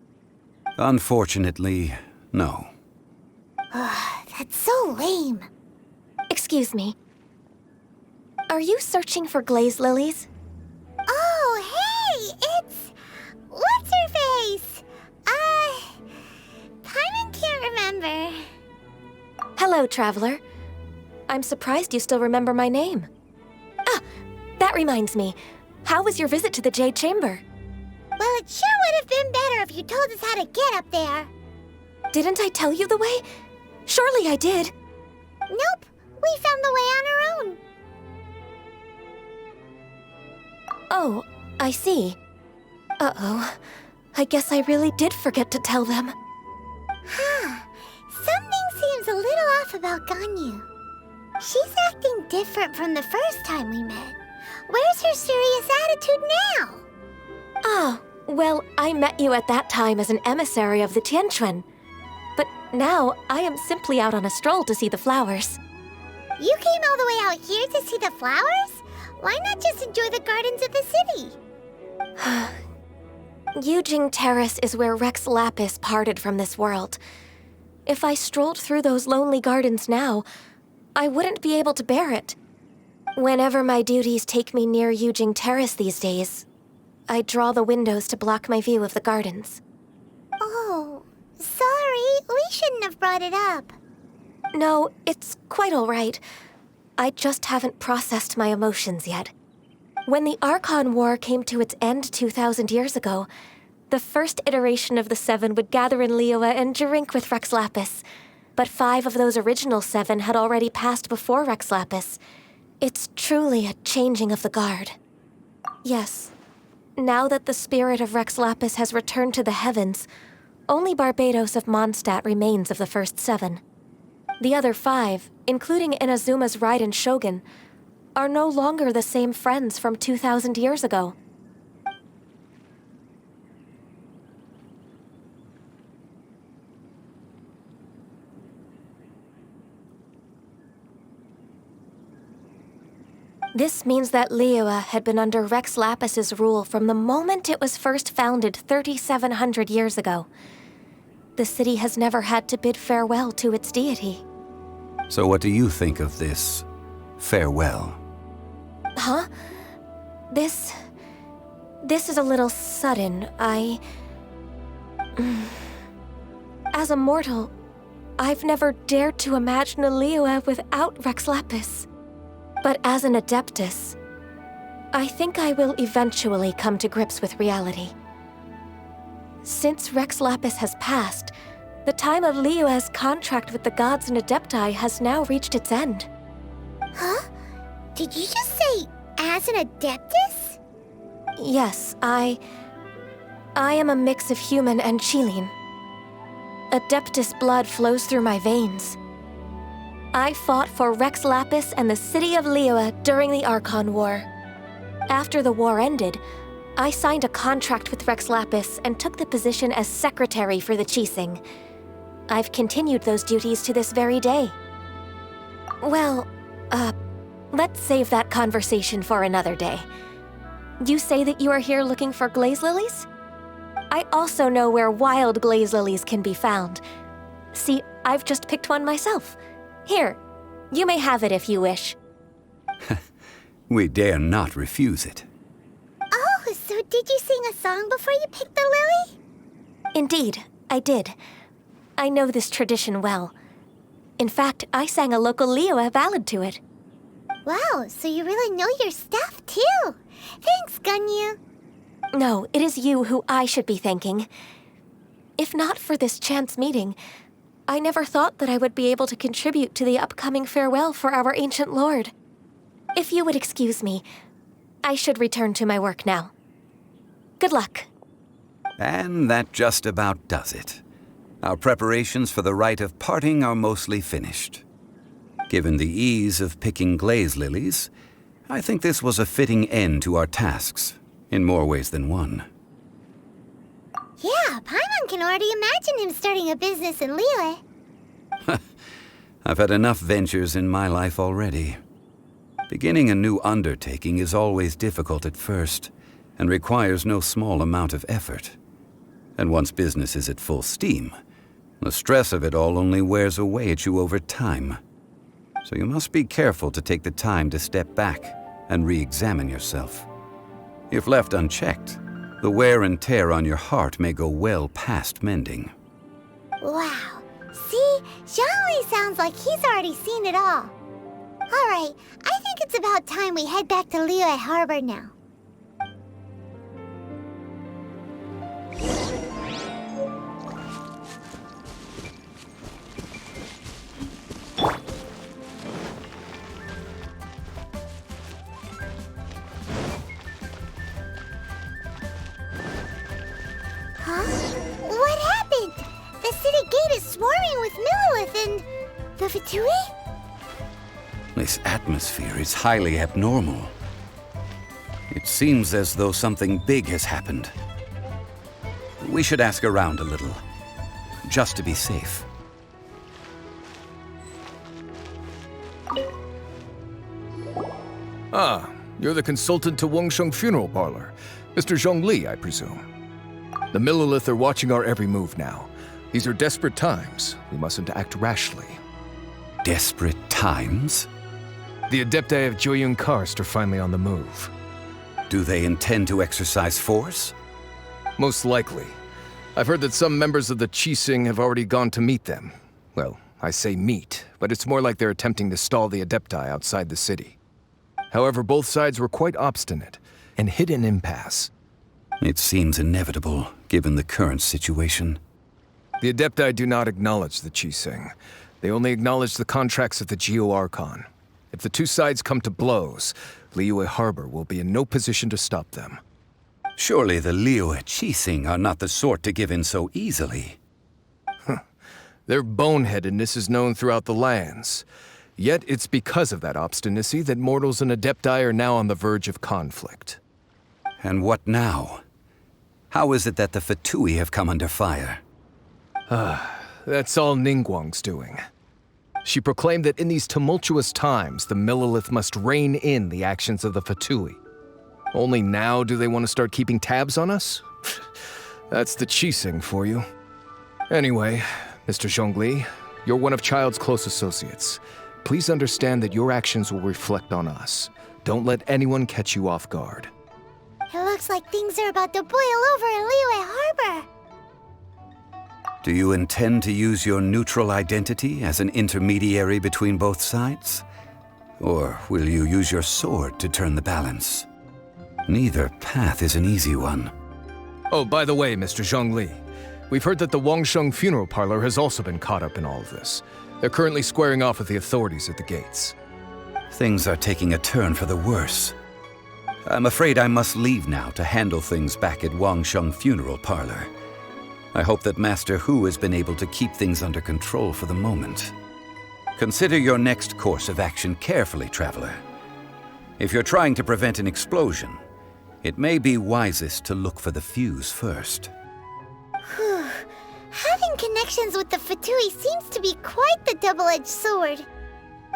S3: Unfortunately, no.
S2: That's so lame.
S14: Excuse me. Are you searching for glaze lilies?
S2: Oh, hey! It's... What's-her-face? Paimon can't remember.
S14: Hello, traveler. I'm surprised you still remember my name. Ah, that reminds me. How was your visit to the Jade Chamber?
S2: Well, it sure would have been better if you told us how to get up there.
S14: Didn't I tell you the way? Surely I did.
S2: Nope, we found the way on our own.
S14: Oh, I see. Uh-oh. I guess I really did forget to tell them.
S2: Something seems a little off about Ganyu. She's acting different from the first time we met. Where's her serious attitude now?
S14: Ah, well, I met you at that time as an emissary of the Tianquan. But now, I am simply out on a stroll to see the flowers.
S2: You came all the way out here to see the flowers? Why not just enjoy the gardens of the city?
S14: Yujing Terrace is where Rex Lapis parted from this world. If I strolled through those lonely gardens now, I wouldn't be able to bear it. Whenever my duties take me near Yujing Terrace these days, I draw the windows to block my view of the gardens.
S2: Oh, sorry. We shouldn't have brought it up.
S14: No, it's quite all right. I just haven't processed my emotions yet. When the Archon War came to its end 2,000 years ago, the first iteration of the Seven would gather in Liyue and drink with Rex Lapis. But 5 of those original 7 had already passed before Rex Lapis. It's truly a changing of the guard. Yes, now that the spirit of Rex Lapis has returned to the heavens, only Barbados of Mondstadt remains of the first 7. The other 5, including Inazuma's Raiden Shogun, are no longer the same friends from 2,000 years ago. This means that Liyue had been under Rex Lapis's rule from the moment it was first founded 3,700 years ago. The city has never had to bid farewell to its deity.
S3: So what do you think of this farewell?
S14: Huh? This is a little sudden. As a mortal, I've never dared to imagine a Liyue without Rex Lapis. But as an Adeptus, I think I will eventually come to grips with reality. Since Rex Lapis has passed, the time of Liyue's contract with the gods and Adepti has now reached its end.
S2: Huh? Did you just say, as an Adeptus?
S14: Yes, I am a mix of human and Qilin. Adeptus blood flows through my veins. I fought for Rex Lapis and the city of Liyue during the Archon War. After the war ended, I signed a contract with Rex Lapis and took the position as secretary for the Qixing. I've continued those duties to this very day. Well, let's save that conversation for another day. You say that you are here looking for glaze lilies? I also know where wild glaze lilies can be found. See, I've just picked one myself. Here, you may have it if you wish.
S3: We dare not refuse it.
S2: Oh, so did you sing a song before you picked the lily?
S14: Indeed, I did. I know this tradition well. In fact, I sang a local Liyue ballad to it.
S2: Wow, so you really know your stuff, too. on you?
S14: No, it is you who I should be thanking. If not for this chance meeting, I never thought that I would be able to contribute to the upcoming farewell for our ancient lord. If you would excuse me, I should return to my work now. Good luck.
S3: And that just about does it. Our preparations for the rite of parting are mostly finished. Given the ease of picking glaze lilies, I think this was a fitting end to our tasks, in more ways than one.
S2: Yeah, Paimon can already imagine him starting a business in Liyue.
S3: I've had enough ventures in my life already. Beginning a new undertaking is always difficult at first, and requires no small amount of effort. And once business is at full steam, the stress of it all only wears away at you over time. So you must be careful to take the time to step back and re-examine yourself. If left unchecked, the wear and tear on your heart may go well past mending.
S2: Wow. See? Zhongli sounds like he's already seen it all. Alright, I think it's about time we head back to Liyue Harbor now. Huh? What happened? The city gate is swarming with Millilith and... the Fatui?
S3: This atmosphere is highly abnormal. It seems as though something big has happened. We should ask around a little, just to be safe.
S15: Ah, you're the consultant to Wangsheng Funeral Parlor. Mr. Zhongli, I presume. The Millilith are watching our every move now. These are desperate times. We mustn't act rashly.
S3: Desperate times?
S15: The Adepti of Joyun Karst are finally on the move.
S3: Do they intend to exercise force?
S15: Most likely. I've heard that some members of the Qixing have already gone to meet them. Well, I say meet, but it's more like they're attempting to stall the Adepti outside the city. However, both sides were quite obstinate and hit an impasse.
S3: It seems inevitable, given the current situation.
S15: The Adepti do not acknowledge the Qixing. They only acknowledge the contracts of the Geo-Archon. If the two sides come to blows, Liyue Harbor will be in no position to stop them.
S3: Surely the Liyue Qixing are not the sort to give in so easily.
S15: Their boneheadedness is known throughout the lands. Yet it's because of that obstinacy that mortals and Adepti are now on the verge of conflict.
S3: And what now? How is it that the Fatui have come under fire?
S15: That's all Ningguang's doing. She proclaimed that in these tumultuous times, the Millilith must rein in the actions of the Fatui. Only now do they want to start keeping tabs on us? That's the Qixing for you. Anyway, Mr. Zhongli, you're one of Child's close associates. Please understand that your actions will reflect on us. Don't let anyone catch you off guard.
S2: It looks like things are about to boil over in Liyue Harbor.
S3: Do you intend to use your neutral identity as an intermediary between both sides? Or will you use your sword to turn the balance? Neither path is an easy one.
S15: Oh, by the way, Mr. Zhongli, we've heard that the Wangsheng Funeral Parlor has also been caught up in all of this. They're currently squaring off with the authorities at the gates.
S3: Things are taking a turn for the worse. I'm afraid I must leave now to handle things back at Wangsheng Funeral Parlor. I hope that Master Hu has been able to keep things under control for the moment. Consider your next course of action carefully, Traveler. If you're trying to prevent an explosion, it may be wisest to look for the fuse first.
S2: Whew. Having connections with the Fatui seems to be quite the double-edged sword.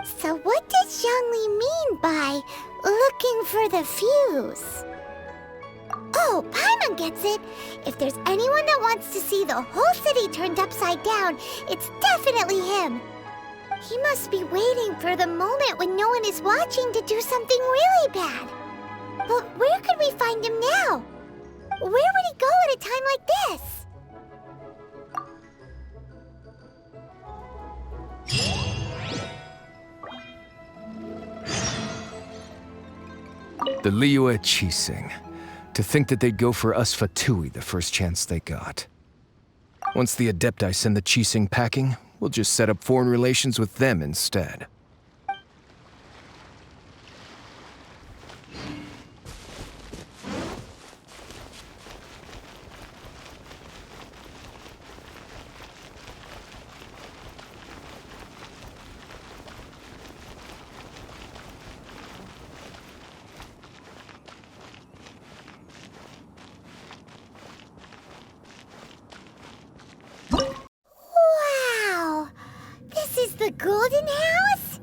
S2: So what does Zhongli mean by looking for the fuse? Oh, Paimon gets it! If there's anyone that wants to see the whole city turned upside down, it's definitely him! He must be waiting for the moment when no one is watching to do something really bad. But where could we find him now? Where would he go at a time like this?
S15: The Liyue Qixing. To think that they'd go for us Fatui the first chance they got. Once the Adepti send the Qixing packing, we'll just set up foreign relations with them instead.
S2: Wow! This is the Golden House?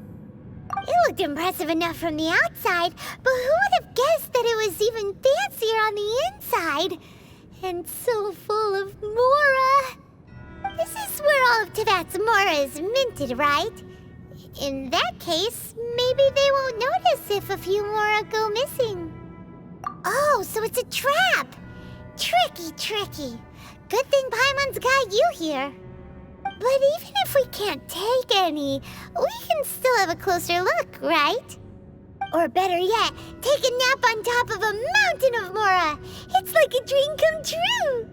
S2: It looked impressive enough from the outside, but who would have guessed that it was even fancier on the inside? And so full of Mora. This is where all of Teyvat's Mora is minted, right? In that case, maybe they won't notice if a few Mora go missing. Oh, so it's a trap! Tricky, tricky. Good thing Paimon's got you here. But even if we can't take any, we can still have a closer look, right? Or better yet, take a nap on top of a mountain of Mora. It's like a dream come true.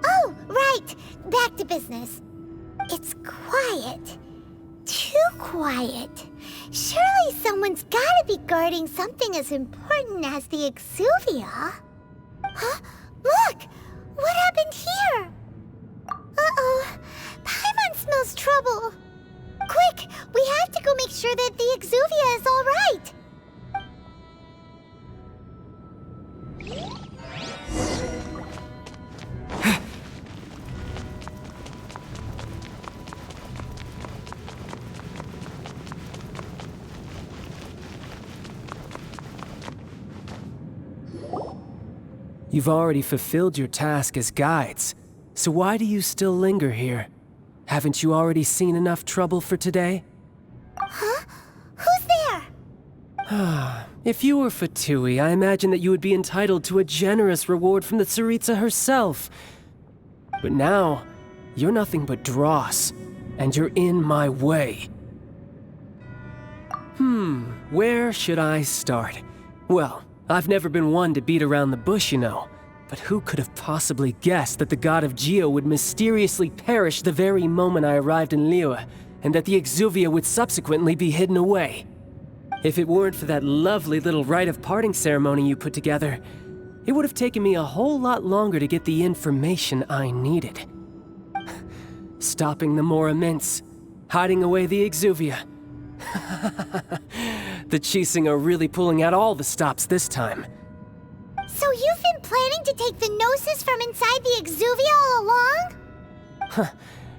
S2: Oh, right. Back to business. It's quiet. Too quiet. Surely someone's gotta be guarding something as important as the Exuvia. Huh? Look! What happened here? Uh-oh. Paimon smells trouble. Quick! We have to go make sure that the Exuvia is all right.
S10: You've already fulfilled your task as guides, so why do you still linger here? Haven't you already seen enough trouble for today?
S2: Huh? Who's there?
S10: If you were Fatui, I imagine that you would be entitled to a generous reward from the Tsaritsa herself. But now, you're nothing but dross, and you're in my way. Where should I start? Well, I've never been one to beat around the bush, you know. But who could have possibly guessed that the god of Geo would mysteriously perish the very moment I arrived in Liyue, and that the Exuvia would subsequently be hidden away? If it weren't for that lovely little rite of parting ceremony you put together, it would have taken me a whole lot longer to get the information I needed. Stopping the Mora mints, hiding away the Exuvia. The Qixing are really pulling out all the stops this time.
S2: So you've been planning to take the Gnosis from inside the Exuvia all along?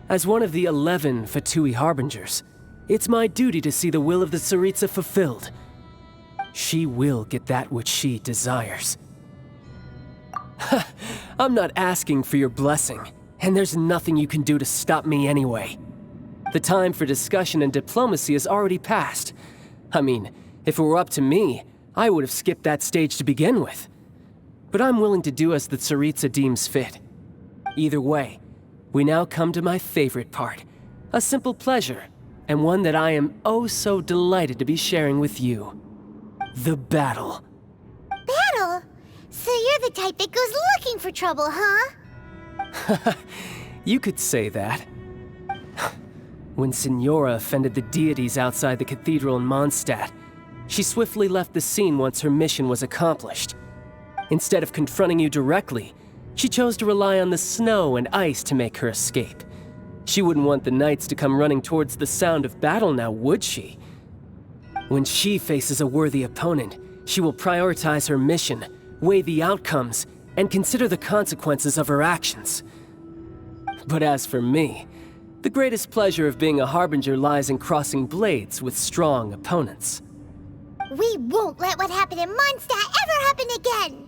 S10: As one of the 11 Fatui Harbingers, it's my duty to see the will of the Tsaritsa fulfilled. She will get that which she desires. I'm not asking for your blessing, and there's nothing you can do to stop me anyway. The time for discussion and diplomacy has already passed. I mean, if it were up to me, I would have skipped that stage to begin with. But I'm willing to do as the Tsaritsa deems fit. Either way, we now come to my favorite part. A simple pleasure, and one that I am oh so delighted to be sharing with you. The battle.
S2: Battle? So you're the type that goes looking for trouble, huh?
S10: You could say that. When Signora offended the deities outside the cathedral in Mondstadt, she swiftly left the scene once her mission was accomplished. Instead of confronting you directly, she chose to rely on the snow and ice to make her escape. She wouldn't want the knights to come running towards the sound of battle now, would she? When she faces a worthy opponent, she will prioritize her mission, weigh the outcomes, and consider the consequences of her actions. But as for me, the greatest pleasure of being a Harbinger lies in crossing blades with strong opponents.
S2: We won't let what happened in Mondstadt ever happen again!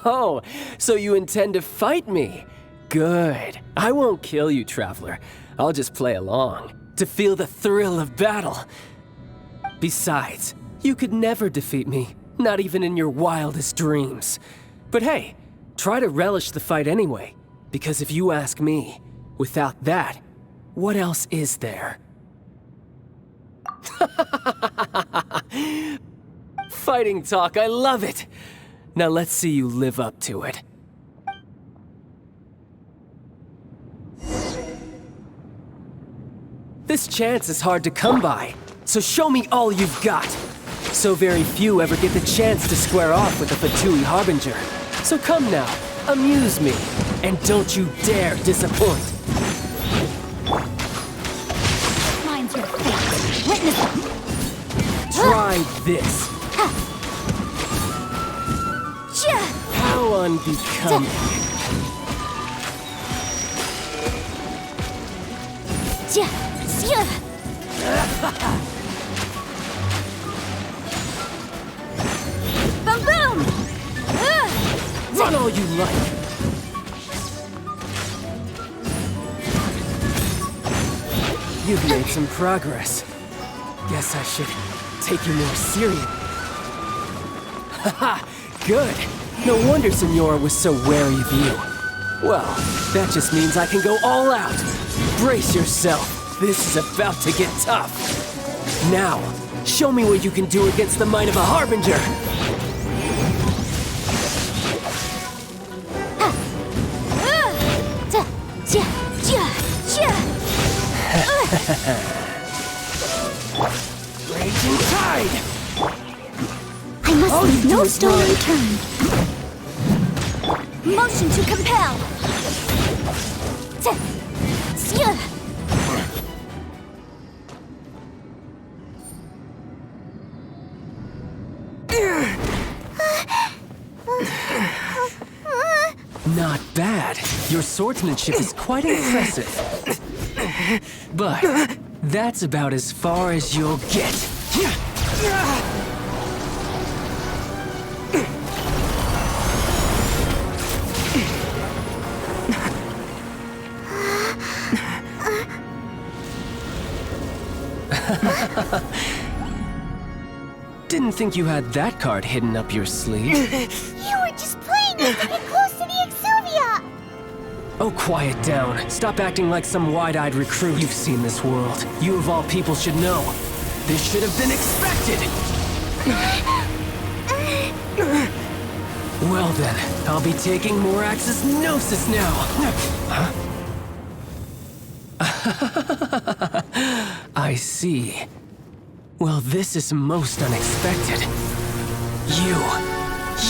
S10: Oh, so you intend to fight me? Good. I won't kill you, Traveler. I'll just play along, to feel the thrill of battle. Besides, you could never defeat me, not even in your wildest dreams. But hey, try to relish the fight anyway, because if you ask me, without that, what else is there? Fighting talk, I love it! Now let's see you live up to it. This chance is hard to come by, so show me all you've got. So very few ever get the chance to square off with the Fatui Harbinger. So come now, amuse me, and don't you dare disappoint.
S2: Mine's your fate. Witness it.
S10: Try this. How unbecoming.
S2: Boom, boom!
S10: Run all you like. You've made some progress. Guess I should take you more seriously. Haha, good. No wonder Senora was so wary of you. Well, that just means I can go all out. Brace yourself. This is about to get tough. Now, show me what you can do against the might of a Harbinger. Raging tide!
S2: I must leave no stone unturned. Motion to compel.
S10: Not bad. Your swordsmanship is quite impressive. But that's about as far as you'll get. Didn't think you had that card hidden up your sleeve.
S2: You were just playing us to get close to the Exuvia!
S10: Oh, quiet down. Stop acting like some wide-eyed recruit. You've seen this world. You of all people should know. This should have been expected! Well then, I'll be taking Morax's Gnosis now! Huh? I see. Well, this is most unexpected.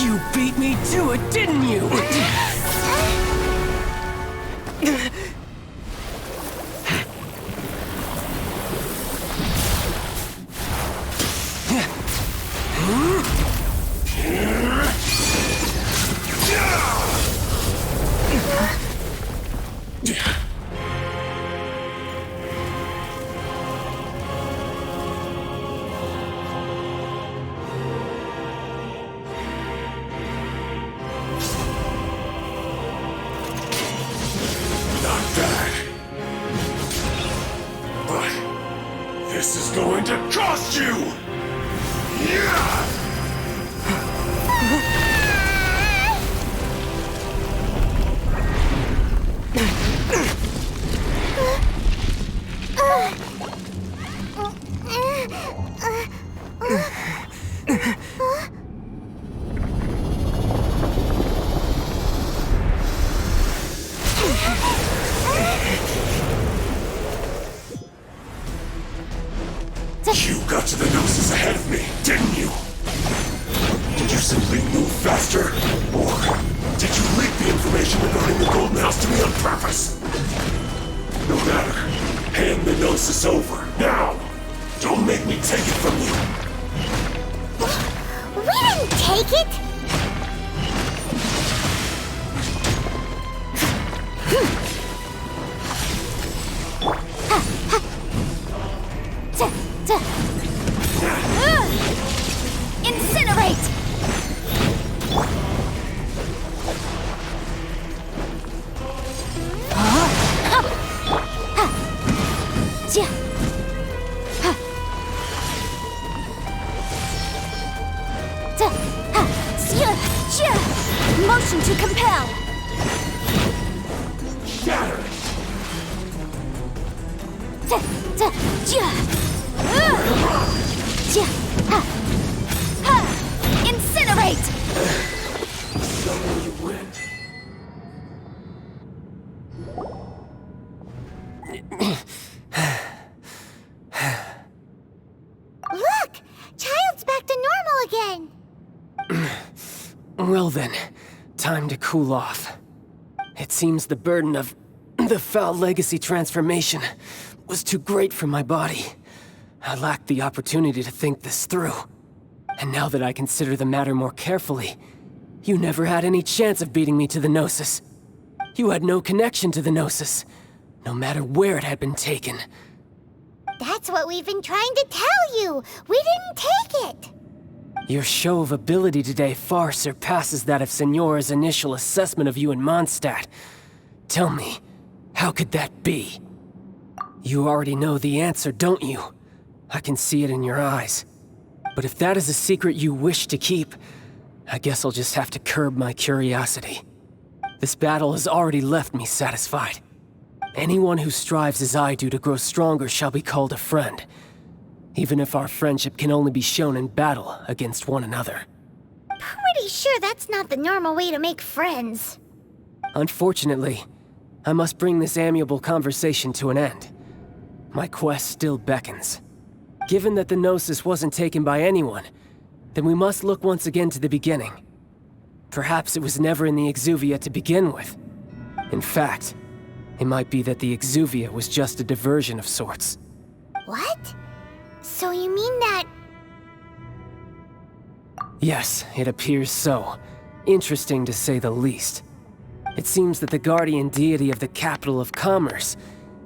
S10: You beat me to it, didn't you?
S13: This is going to cost you! Yeah! You got to the Gnosis ahead of me, didn't you? Did you simply move faster? Or did you leak the information regarding the Golden House to me on purpose? No matter. Hand the Gnosis over, now! Don't make me take it from you!
S2: We didn't take it! Incinerate! Motion to compel!
S13: Shatter!
S2: Incinerate!
S10: Well then, time to cool off. It seems the burden of the foul legacy transformation was too great for my body. I lacked the opportunity to think this through. And now that I consider the matter more carefully, you never had any chance of beating me to the Gnosis. You had no connection to the Gnosis, no matter where it had been taken.
S2: That's what we've been trying to tell you! We didn't take it!
S10: Your show of ability today far surpasses that of Signora's initial assessment of you in Mondstadt. Tell me, how could that be? You already know the answer, don't you? I can see it in your eyes. But if that is a secret you wish to keep, I guess I'll just have to curb my curiosity. This battle has already left me satisfied. Anyone who strives as I do to grow stronger shall be called a friend, even if our friendship can only be shown in battle against one another.
S2: Pretty sure that's not the normal way to make friends.
S10: Unfortunately, I must bring this amiable conversation to an end. My quest still beckons. Given that the Gnosis wasn't taken by anyone, then we must look once again to the beginning. Perhaps it was never in the Exuvia to begin with. In fact, it might be that the Exuvia was just a diversion of sorts.
S2: What? So you mean that...
S10: Yes, it appears so. Interesting to say the least. It seems that the guardian deity of the capital of commerce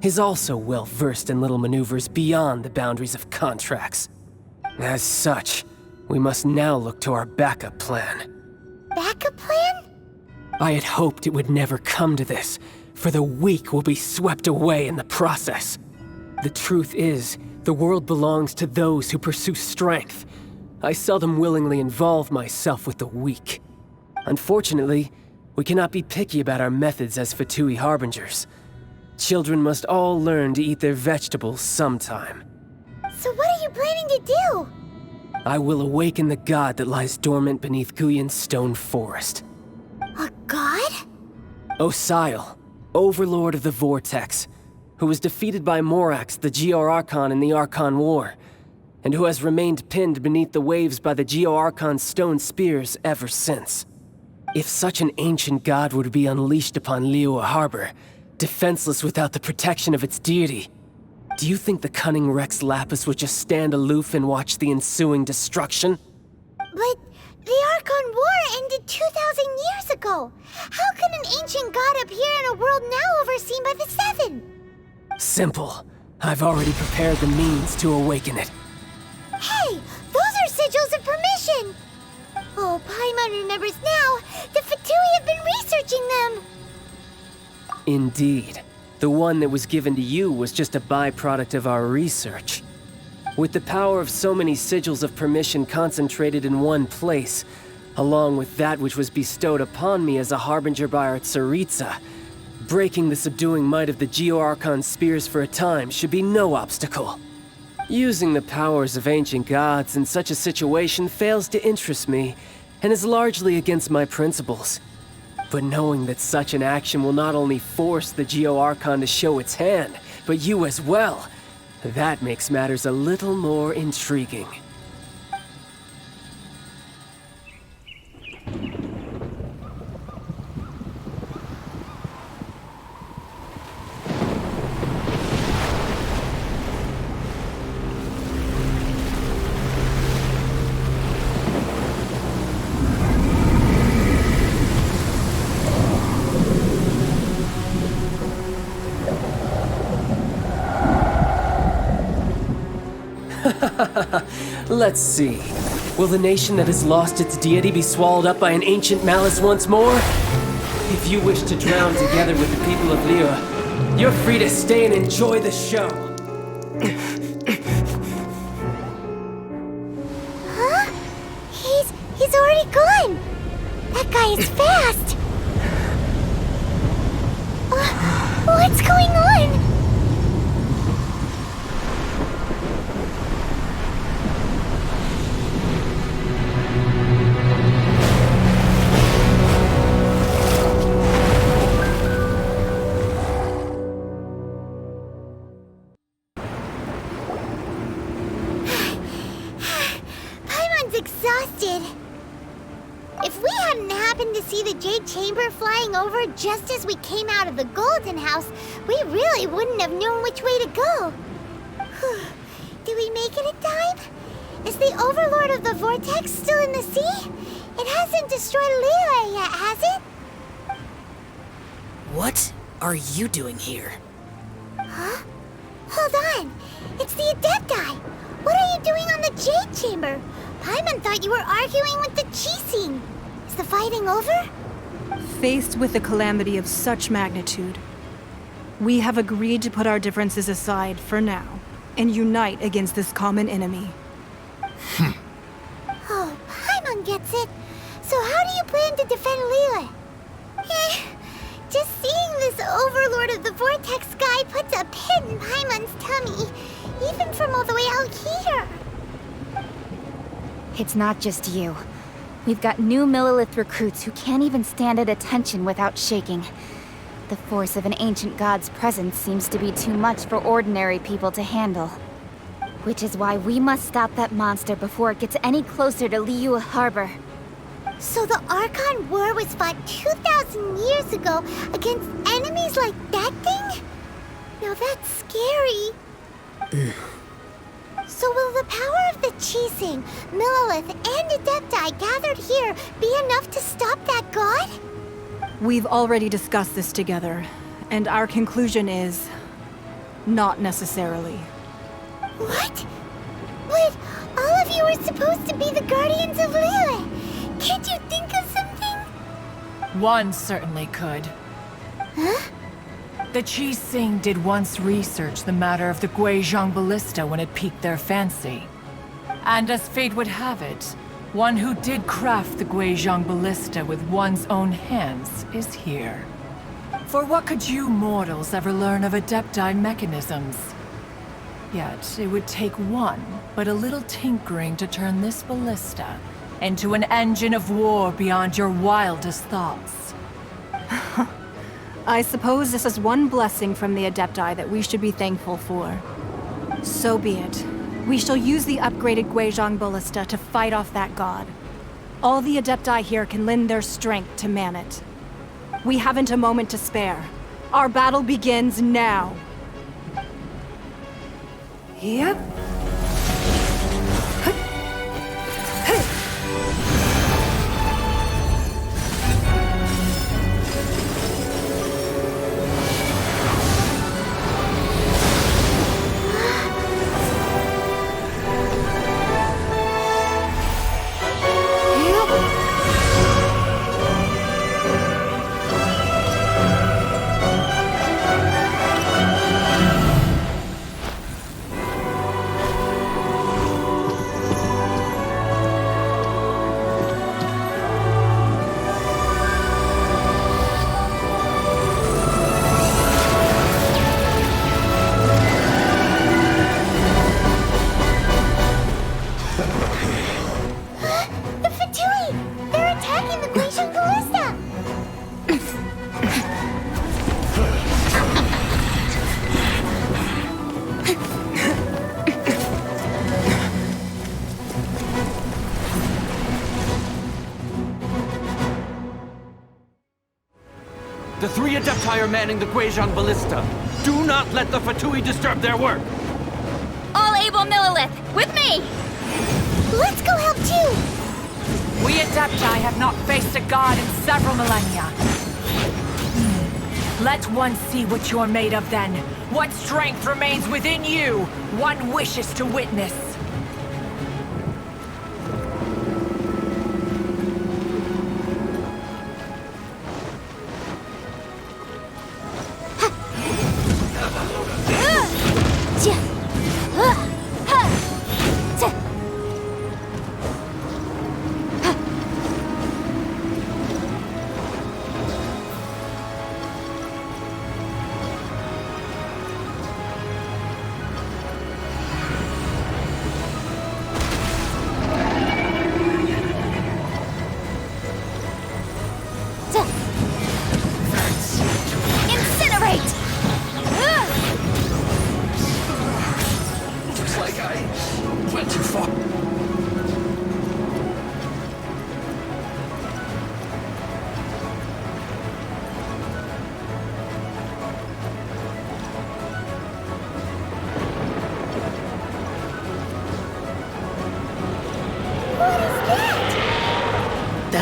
S10: is also well versed in little maneuvers beyond the boundaries of contracts. As such, we must now look to our backup plan.
S2: Backup plan?
S10: I had hoped it would never come to this, for the weak will be swept away in the process. The truth is, the world belongs to those who pursue strength. I seldom willingly involve myself with the weak. Unfortunately, we cannot be picky about our methods as Fatui Harbingers. Children must all learn to eat their vegetables sometime.
S2: So what are you planning to do?
S10: I will awaken the god that lies dormant beneath Guyon's stone forest.
S2: A god?
S10: Osial, overlord of the Vortex, who was defeated by Morax, the Geo-Archon in the Archon War, and who has remained pinned beneath the waves by the Geo-Archon's stone spears ever since. If such an ancient god were to be unleashed upon Liyue Harbor, defenseless without the protection of its deity, do you think the cunning Rex Lapis would just stand aloof and watch the ensuing destruction?
S2: But the Archon War ended 2,000 years ago. How can an ancient god appear in a world now overseen by the Seven?
S10: Simple. I've already prepared the means to awaken it.
S2: Hey, those are sigils of permission! Oh, Paimon remembers now. The Fatui have been researching them.
S10: Indeed. The one that was given to you was just a byproduct of our research. With the power of so many sigils of permission concentrated in one place, along with that which was bestowed upon me as a harbinger by our Tsaritsa, breaking the subduing might of the Geo-Archon spears for a time should be no obstacle. Using the powers of ancient gods in such a situation fails to interest me, and is largely against my principles. But knowing that such an action will not only force the Geo-Archon to show its hand, but you as well, that makes matters a little more intriguing. Let's see. Will the nation that has lost its deity be swallowed up by an ancient malice once more? If you wish to drown together with the people of Liyue, you're free to stay and enjoy the show.
S2: Huh? He's already gone. That guy is fast. What's going on? Exhausted. If If we hadn't happened to see the Jade Chamber flying over just as we came out of the Golden House, we really wouldn't have known which way to go. Did we make it in time? Is the Overlord of the Vortex still in the sea? It hasn't destroyed Liyue yet, has it?
S16: What are you doing here?
S2: Huh? Hold on. It's the Adepti. What are you doing on the Jade Chamber? Paimon thought you were arguing with the Qixing. Is the fighting over?
S11: Faced with a calamity of such magnitude, we have agreed to put our differences aside for now and unite against this common enemy.
S2: Oh, Paimon gets it. So how do you plan to defend Liyue? Just seeing this Overlord of the Vortex guy puts a pit in Paimon's tummy, even from all the way out here.
S4: It's not just you. We've got new Millelith recruits who can't even stand at attention without shaking. The force of an ancient god's presence seems to be too much for ordinary people to handle. Which is why we must stop that monster before it gets any closer to Liyue Harbor.
S2: So the Archon War was fought 2,000 years ago against enemies like that thing? Now that's scary. So will the power of the Qixing, Millelith, and Adepti gathered here be enough to stop that god?
S11: We've already discussed this together, and our conclusion is... not necessarily.
S2: What? But all of you are supposed to be the guardians of Liyue. Can't you think of something?
S17: One certainly could.
S2: Huh?
S17: The Qixing did once research the matter of the Guizhong Ballista when it piqued their fancy. And as fate would have it, one who did craft the Guizhong Ballista with one's own hands is here. For what could you mortals ever learn of Adepti mechanisms? Yet it would take one, but a little tinkering to turn this ballista into an engine of war beyond your wildest thoughts.
S11: I suppose this is one blessing from the Adepti that we should be thankful for. So be it. We shall use the upgraded Guizhong Ballista to fight off that god. All the Adepti here can lend their strength to man it. We haven't a moment to spare. Our battle begins now.
S17: Yep.
S18: The three Adepti are manning the Guizhong Ballista. Do not let the Fatui disturb their work!
S4: All able Millelith, with me!
S2: Let's go help too!
S17: We Adepti have not faced a god in several millennia. Let one see what you're made of then. What strength remains within you, one wishes to witness.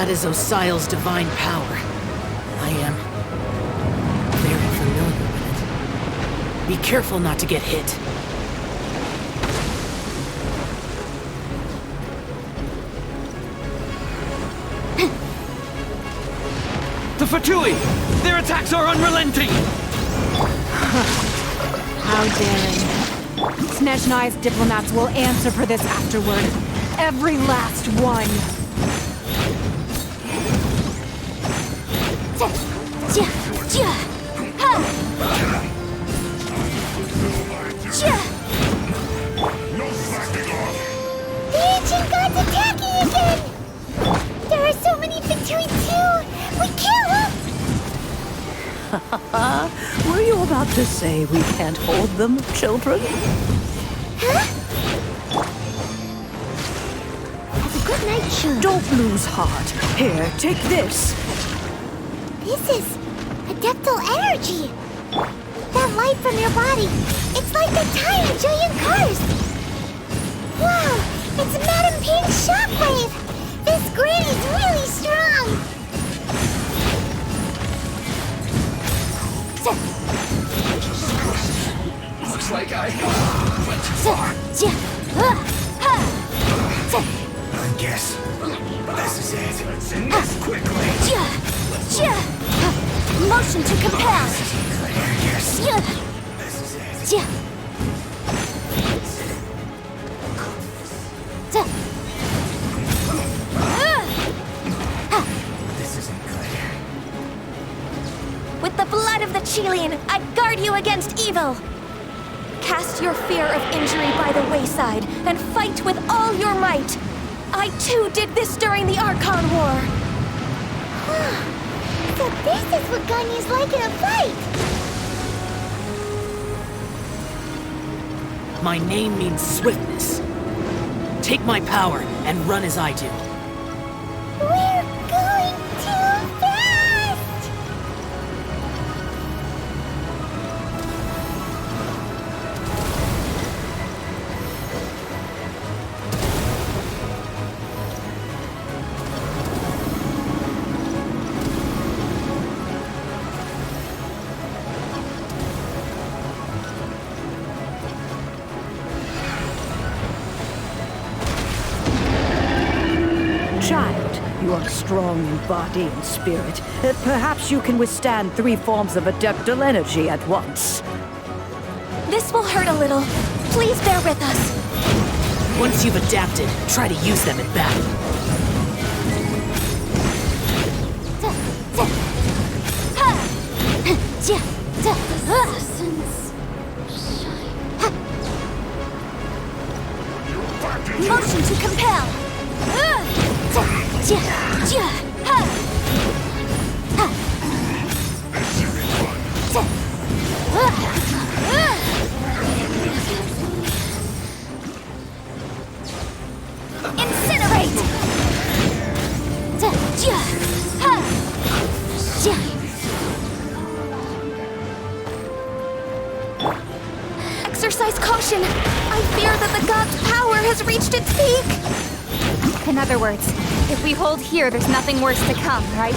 S16: That is Osial's divine power. I am very familiar with it. Be careful not to get hit.
S18: The Fatui! Their attacks are unrelenting!
S11: How daring. Snezhnai's diplomats will answer for this afterward. Every last one.
S2: The ancient god's attacking again! There are so many Fatui too! We can't
S19: Were you about to say we can't hold them, children?
S2: Huh? Have a good night, Shun.
S19: Don't lose heart. Here, take this.
S2: This is adeptal energy. That light from your body. It's like the tiny giant cars. Wow, it's Madame Ping's shockwave. This grid is really strong.
S13: Looks like I went too far. I guess this is it. And this quickly.
S2: Motion to compel.
S13: Yes. This is it. This isn't clear.
S14: With the blood of the Chilean, I guard you against evil. Cast your fear of injury by the wayside and fight with all your might. I too did this during the Archon War.
S2: So this is what Ganyu's like in a fight.
S16: My name means swiftness. Take my power and run as I do.
S2: We're going too fast!
S19: Child, you are strong in body and spirit. Perhaps you can withstand 3 forms of adeptal energy at once.
S14: This will hurt a little. Please bear with us.
S16: Once you've adapted, try to use them in battle.
S2: Motion to compel. Incinerate.
S14: Exercise caution. I fear that the god's power has reached its peak.
S4: In other words, if we hold here, there's nothing worse to come, right?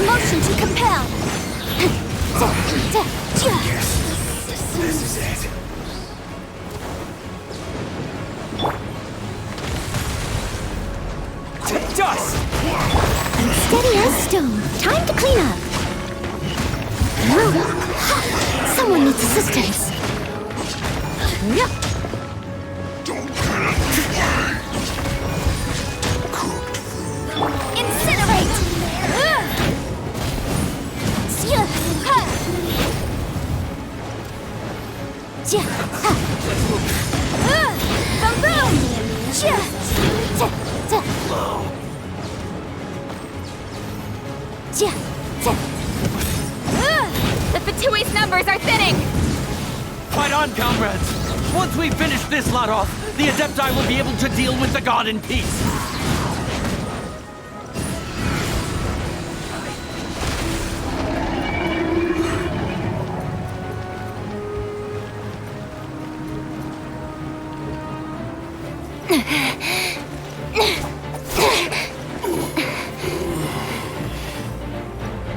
S2: Motion to compel.
S13: This is it.
S18: Take dust!
S2: Steady as stone. Time to clean up. Someone needs assistance. Incinerate!
S4: The Fatui's numbers are thinning!
S18: Fight on, comrades! Once we finish this lot off, the Adepti will be able to deal with the god in peace.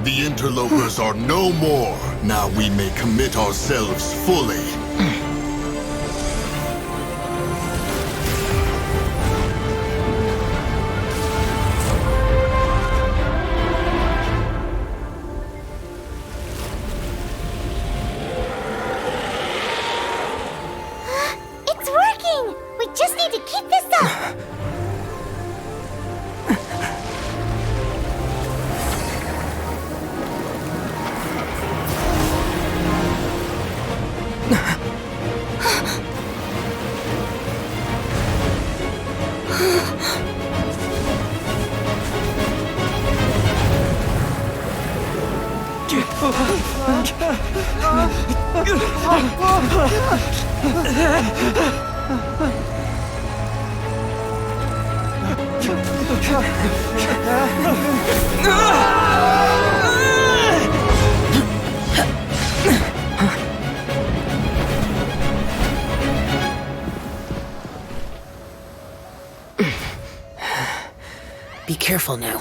S13: The interlopers are no more. Now we may commit ourselves fully.
S2: It's working! We just need to keep this up!
S16: Be careful now.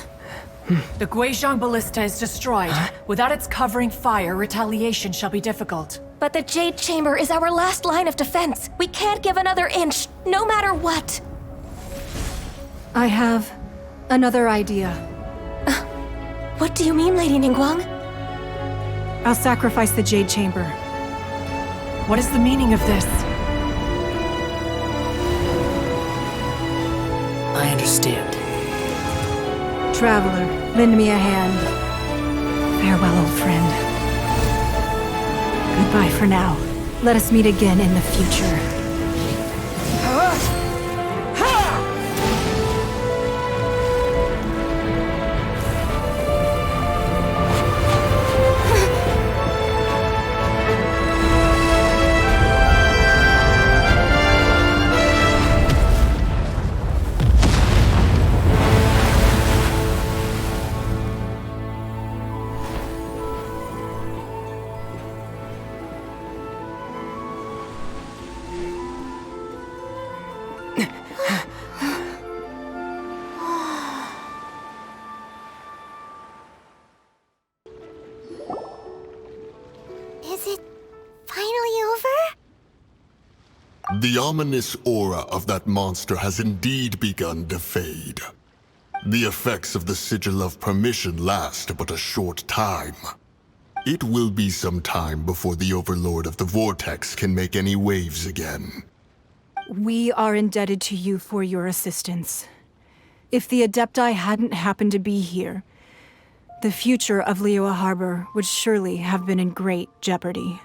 S17: The Guizhong Ballista is destroyed. Without its covering fire, retaliation shall be difficult.
S14: But the Jade Chamber is our last line of defense. We can't give another inch, no matter what.
S11: I have another idea.
S14: What do you mean, Lady Ningguang?
S11: I'll sacrifice the Jade Chamber.
S17: What is the meaning of this?
S16: I understand.
S11: Traveler, lend me a hand. Farewell, old friend. Goodbye for now. Let us meet again in the future.
S2: Is it finally over?
S13: The ominous aura of that monster has indeed begun to fade. The effects of the Sigil of Permission last but a short time. It will be some time before the Overlord of the Vortex can make any waves again.
S11: We are indebted to you for your assistance. If the Adepti hadn't happened to be here, the future of Liyue Harbor would surely have been in great jeopardy.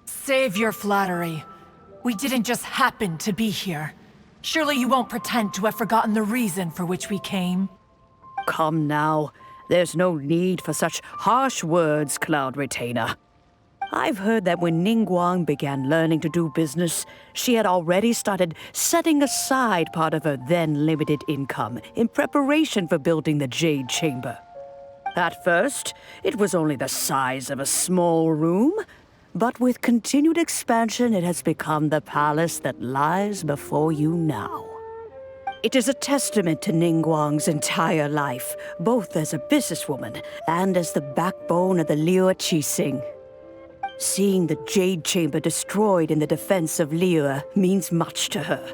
S17: Save your flattery. We didn't just happen to be here. Surely you won't pretend to have forgotten the reason for which we came.
S19: Come now. There's no need for such harsh words, Cloud Retainer. I've heard that when Ningguang began learning to do business, she had already started setting aside part of her then limited income in preparation for building the Jade Chamber. At first, it was only the size of a small room, but with continued expansion, it has become the palace that lies before you now. It is a testament to Ningguang's entire life, both as a businesswoman and as the backbone of the Liyue Qixing. Seeing the Jade Chamber destroyed in the defense of Liyue means much to her.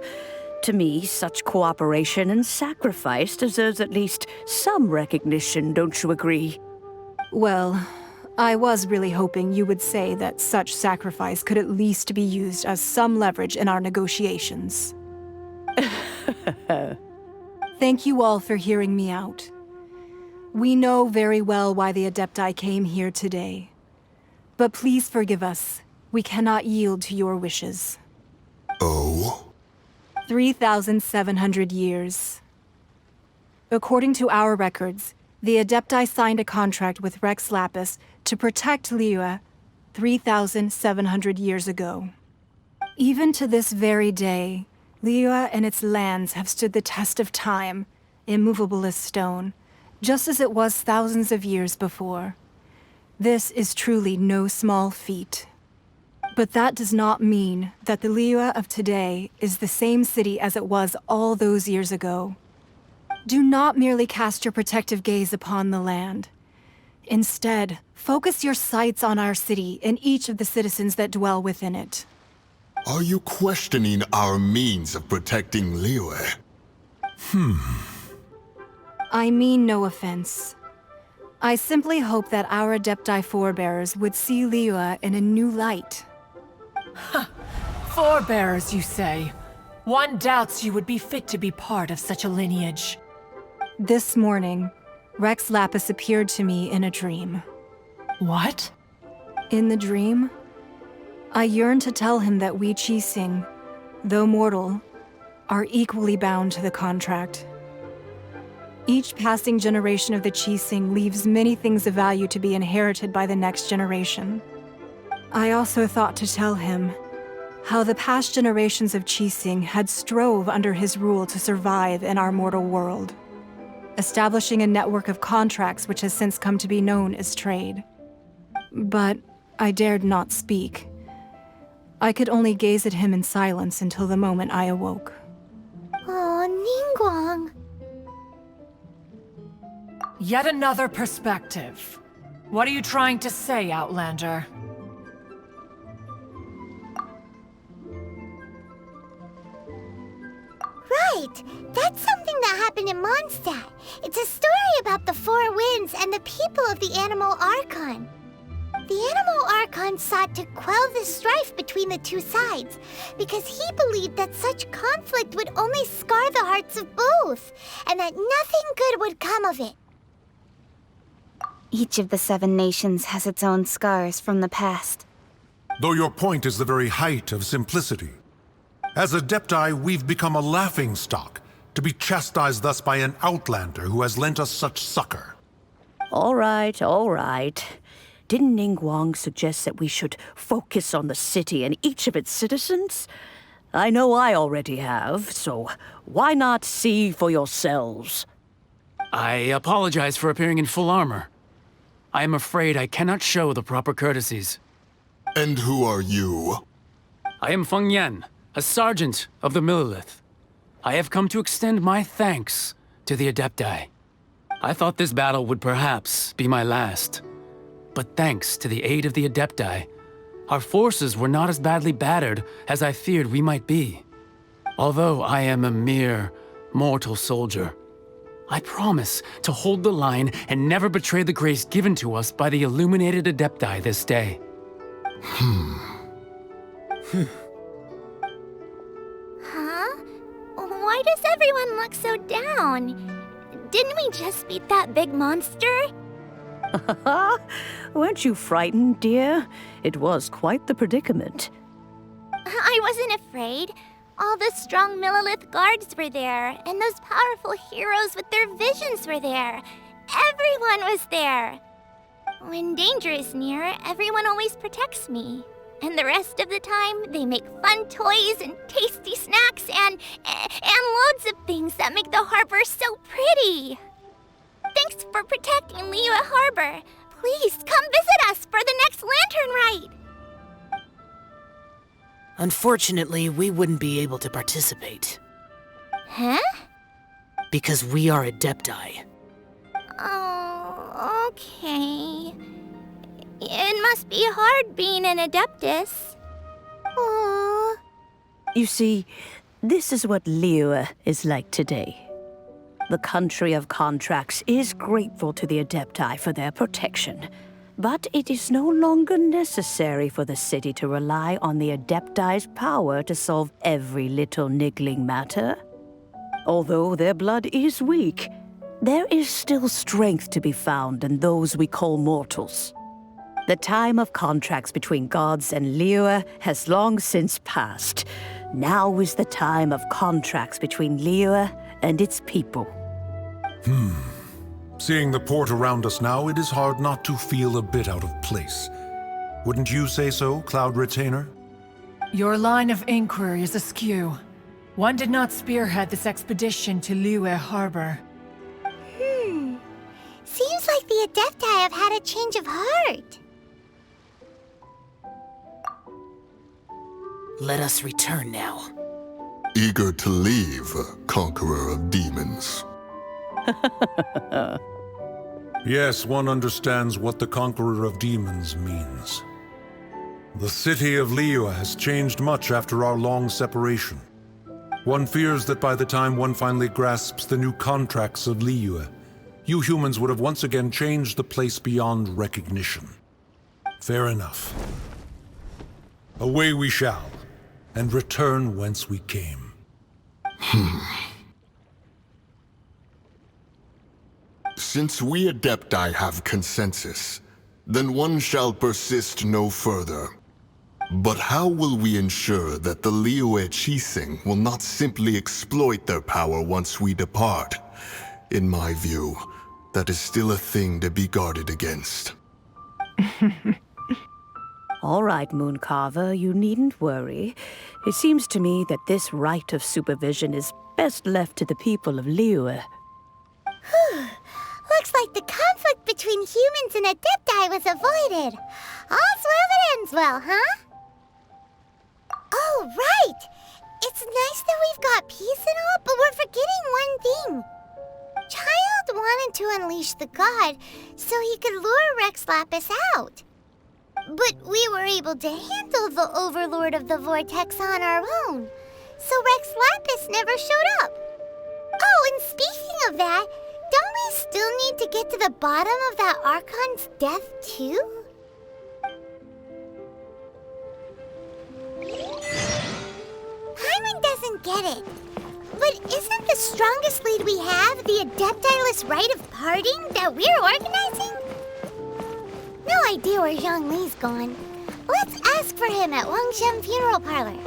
S19: To me, such cooperation and sacrifice deserves at least some recognition, don't you agree?
S11: Well, I was really hoping you would say that such sacrifice could at least be used as some leverage in our negotiations. Thank you all for hearing me out. We know very well why the Adepti came here today. But please forgive us. We cannot yield to your wishes.
S13: Oh?
S11: 3,700 years. According to our records, the Adepti signed a contract with Rex Lapis to protect Liyue 3,700 years ago. Even to this very day, Liyue and its lands have stood the test of time, immovable as stone, just as it was thousands of years before. This is truly no small feat. But that does not mean that the Liyue of today is the same city as it was all those years ago. Do not merely cast your protective gaze upon the land. Instead, focus your sights on our city and each of the citizens that dwell within it.
S13: Are you questioning our means of protecting Liyue?
S11: I mean no offense. I simply hope that our Adepti forebears would see Liyue in a new light.
S17: Forebears, you say? One doubts you would be fit to be part of such a lineage.
S11: This morning, Rex Lapis appeared to me in a dream.
S17: What?
S11: In the dream, I yearned to tell him that we Qixing, though mortal, are equally bound to the contract. Each passing generation of the Qixing leaves many things of value to be inherited by the next generation. I also thought to tell him how the past generations of Qixing had strove under his rule to survive in our mortal world, establishing a network of contracts which has since come to be known as trade. But I dared not speak. I could only gaze at him in silence until the moment I awoke.
S2: Oh, Ningguang.
S17: Yet another perspective. What are you trying to say, Outlander?
S2: Right! That's something that happened in Mondstadt. It's a story about the Four Winds and the people of the Animal Archon. The Animal Archon sought to quell the strife between the two sides because he believed that such conflict would only scar the hearts of both, and that nothing good would come of it.
S4: Each of the 7 nations has its own scars from the past.
S20: Though your point is the very height of simplicity. As Adepti, we've become a laughingstock, to be chastised thus by an outlander who has lent us such succor.
S19: All right, all right. Didn't Ningguang suggest that we should focus on the city and each of its citizens? I know I already have, so why not see for yourselves?
S8: I apologize for appearing in full armor. I am afraid I cannot show the proper courtesies.
S13: And who are you?
S8: I am Feng Yan, a sergeant of the Millelith. I have come to extend my thanks to the Adepti. I thought this battle would perhaps be my last. But thanks to the aid of the Adepti, our forces were not as badly battered as I feared we might be. Although I am a mere mortal soldier, I promise to hold the line and never betray the grace given to us by the illuminated Adepti this day.
S2: Huh? Why does everyone look so down? Didn't we just beat that big monster?
S19: Weren't you frightened, dear? It was quite the predicament.
S2: I wasn't afraid. All the strong Millelith guards were there, and those powerful heroes with their visions were there. Everyone was there. When danger is near, everyone always protects me. And the rest of the time, they make fun toys and tasty snacks and loads of things that make the harbor so pretty. Thanks for protecting Liyue Harbor. Please come visit us for the next lantern ride.
S16: Unfortunately, we wouldn't be able to participate.
S2: Huh?
S16: Because we are Adepti.
S2: Oh, okay. It must be hard being an Adeptus. Aww.
S19: You see, this is what Liyue is like today. The country of contracts is grateful to the Adepti for their protection, but it is no longer necessary for the city to rely on the Adepti's power to solve every little niggling matter. Although their blood is weak, there is still strength to be found in those we call mortals. The time of contracts between gods and Liyue has long since passed. Now is the time of contracts between Liyue and its people.
S20: Seeing the port around us now, it is hard not to feel a bit out of place. Wouldn't you say so, Cloud Retainer?
S17: Your line of inquiry is askew. One did not spearhead this expedition to Liyue Harbor.
S2: Seems like the Adepti have had a change of heart.
S16: Let us return now.
S13: Eager to leave, conqueror of demons.
S20: Yes, one understands what the Conqueror of Demons means. The city of Liyue has changed much after our long separation. One fears that by the time one finally grasps the new contracts of Liyue, you humans would have once again changed the place beyond recognition. Fair enough. Away we shall, and return whence we came.
S13: Since we Adepti have consensus, then one shall persist no further. But how will we ensure that the Liyue Qixing will not simply exploit their power once we depart? In my view, that is still a thing to be guarded against.
S19: All right, Mooncarver, you needn't worry. It seems to me that this right of supervision is best left to the people of Liyue.
S2: Looks like the conflict between humans and Adepti was avoided. All's well that ends well, huh? Oh, right! It's nice that we've got peace and all, but we're forgetting one thing. Child wanted to unleash the god so he could lure Rex Lapis out. But we were able to handle the Overlord of the Vortex on our own, so Rex Lapis never showed up. Oh, and speaking of that, don't we still need to get to the bottom of that Archon's death, too? Paimon doesn't get it. But isn't the strongest lead we have the Adepti-less rite of parting that we're organizing? No idea where Zhongli's gone. Let's ask for him at Wangshen Funeral Parlor.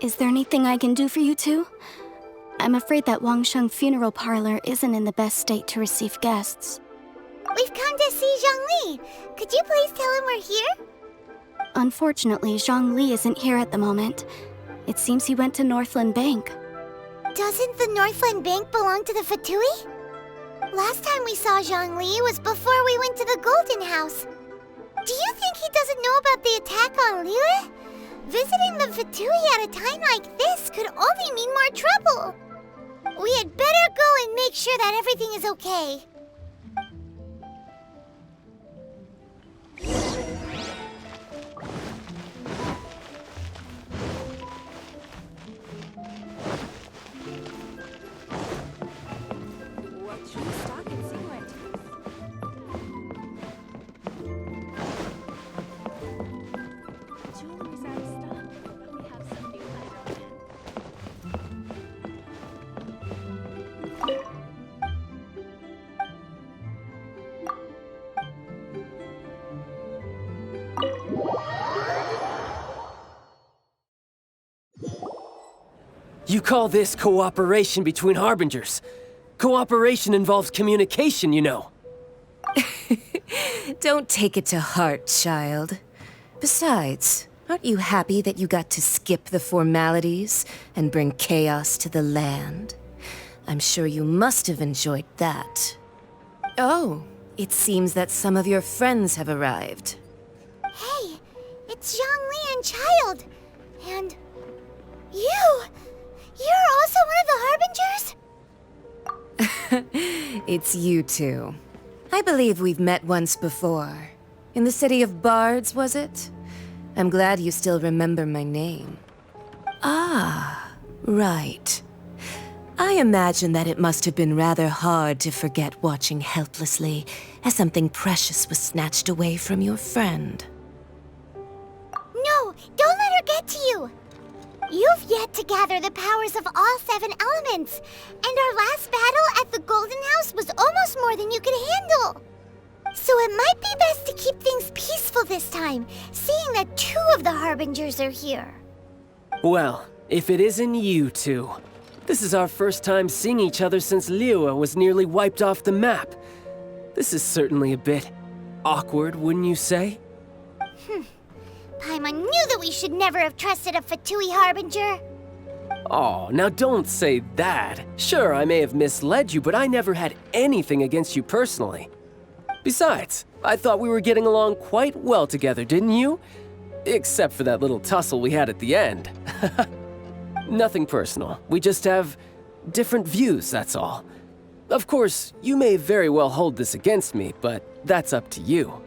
S4: Is there anything I can do for you two? I'm afraid that Wangshen Funeral Parlor isn't in the best state to receive guests.
S2: We've come to see Zhongli. Could you please tell him we're here?
S4: Unfortunately, Zhongli isn't here at the moment. It seems he went to Northland Bank.
S2: Doesn't the Northland Bank belong to the Fatui? Last time we saw Zhongli was before we went to the Golden House. Do you think he doesn't know about the attack on Liyue? Visiting the Fatui at a time like this could only mean more trouble. We had better go and make sure that everything is okay.
S10: You call this cooperation between Harbingers? Cooperation involves communication, you know.
S21: Don't take it to heart, child. Besides, aren't you happy that you got to skip the formalities and bring chaos to the land? I'm sure you must have enjoyed that. Oh, it seems that some of your friends have arrived.
S2: Hey, it's Zhongli and Child. And you! You're also one of the Harbingers?
S21: It's you two. I believe we've met once before. In the city of Bards, was it? I'm glad you still remember my name. Ah, right. I imagine that it must have been rather hard to forget watching helplessly as something precious was snatched away from your friend.
S2: No, don't let her get to you! You've yet to gather the powers of all 7 elements, and our last battle at the Golden House was almost more than you could handle. So it might be best to keep things peaceful this time, seeing that 2 of the Harbingers are here.
S10: Well, if it isn't you two. This is our first time seeing each other since Liyue was nearly wiped off the map. This is certainly a bit awkward, wouldn't you say?
S2: Paimon knew that we should never have trusted a Fatui Harbinger.
S10: Oh, now don't say that. Sure, I may have misled you, but I never had anything against you personally. Besides, I thought we were getting along quite well together, didn't you? Except for that little tussle we had at the end. Nothing personal. We just have different views, that's all. Of course, you may very well hold this against me, but that's up to you.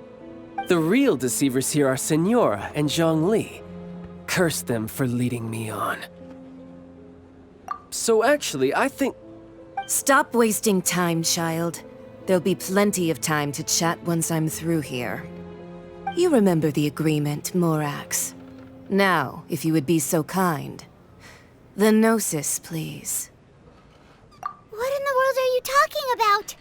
S10: The real deceivers here are Signora and Zhongli. Curse them for leading me on. So actually, I think...
S21: Stop wasting time, child. There'll be plenty of time to chat once I'm through here. You remember the agreement, Morax. Now, if you would be so kind. The Gnosis, please.
S2: What in the world are you talking about?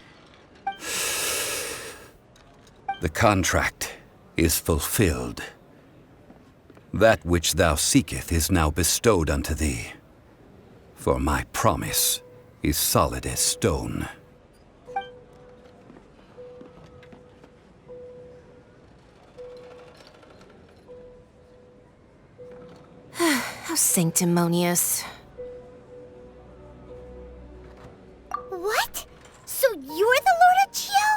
S3: The contract is fulfilled. That which thou seeketh is now bestowed unto thee. For my promise is solid as stone.
S21: How sanctimonious.
S2: What? So you're the Lord of Chio?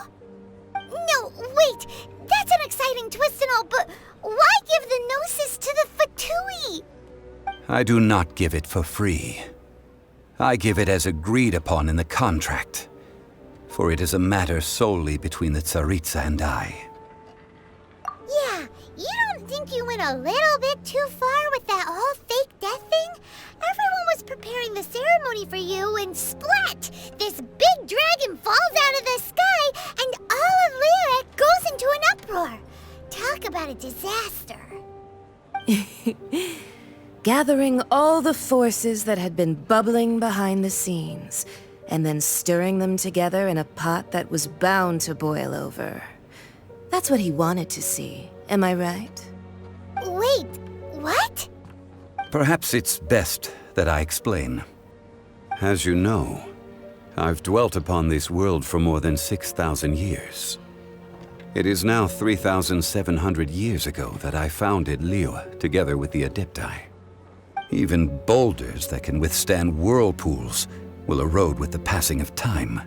S2: No, wait. That's an exciting twist and all, but why give the Gnosis to the Fatui?
S3: I do not give it for free. I give it as agreed upon in the contract, for it is a matter solely between the Tsaritsa and I.
S2: Yeah, you don't think you went a little bit too far with that whole fake death thing? Everyone was preparing the ceremony for you, and splat! This big dragon falls out of the sky, and all of Liyue goes into an uproar. Talk about a disaster.
S21: Gathering all the forces that had been bubbling behind the scenes, and then stirring them together in a pot that was bound to boil over. That's what he wanted to see, am I right?
S2: Wait, what?
S3: Perhaps it's best that I explain. As you know, I've dwelt upon this world for more than 6,000 years. It is now 3,700 years ago that I founded Liyue together with the Adepti. Even boulders that can withstand whirlpools will erode with the passing of time.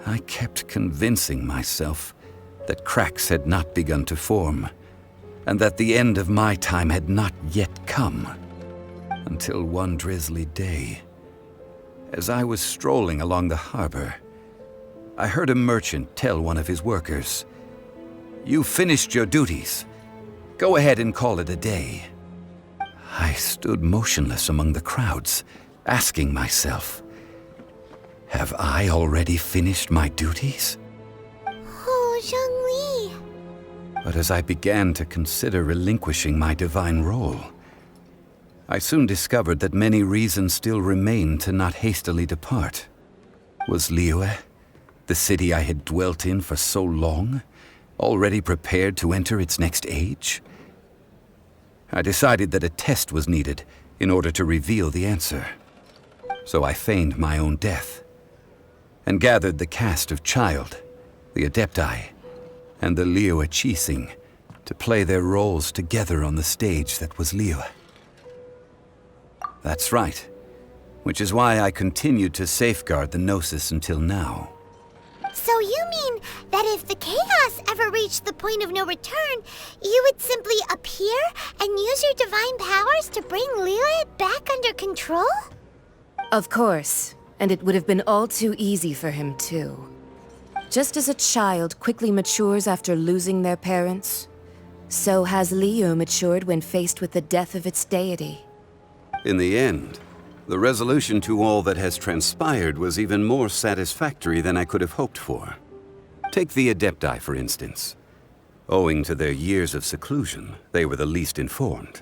S3: I kept convincing myself that cracks had not begun to form, and that the end of my time had not yet come. Until one drizzly day, as I was strolling along the harbor, I heard a merchant tell one of his workers, "You've finished your duties. Go ahead and call it a day." I stood motionless among the crowds, asking myself, have I already finished my duties?
S2: Oh, Zhongli.
S3: But as I began to consider relinquishing my divine role, I soon discovered that many reasons still remained to not hastily depart. Was Liyue, the city I had dwelt in for so long, already prepared to enter its next age? I decided that a test was needed in order to reveal the answer. So I feigned my own death, and gathered the cast of Child, the Adepti, and the Liyue Qixing to play their roles together on the stage that was Liyue. That's right, which is why I continued to safeguard the Gnosis until now.
S2: So you mean that if the chaos ever reached the point of no return, you would simply appear and use your divine powers to bring Liyue back under control?
S21: Of course, and it would have been all too easy for him too. Just as a child quickly matures after losing their parents, so has Liyue matured when faced with the death of its deity.
S3: In the end, the resolution to all that has transpired was even more satisfactory than I could have hoped for. Take the Adepti, for instance. Owing to their years of seclusion, they were the least informed.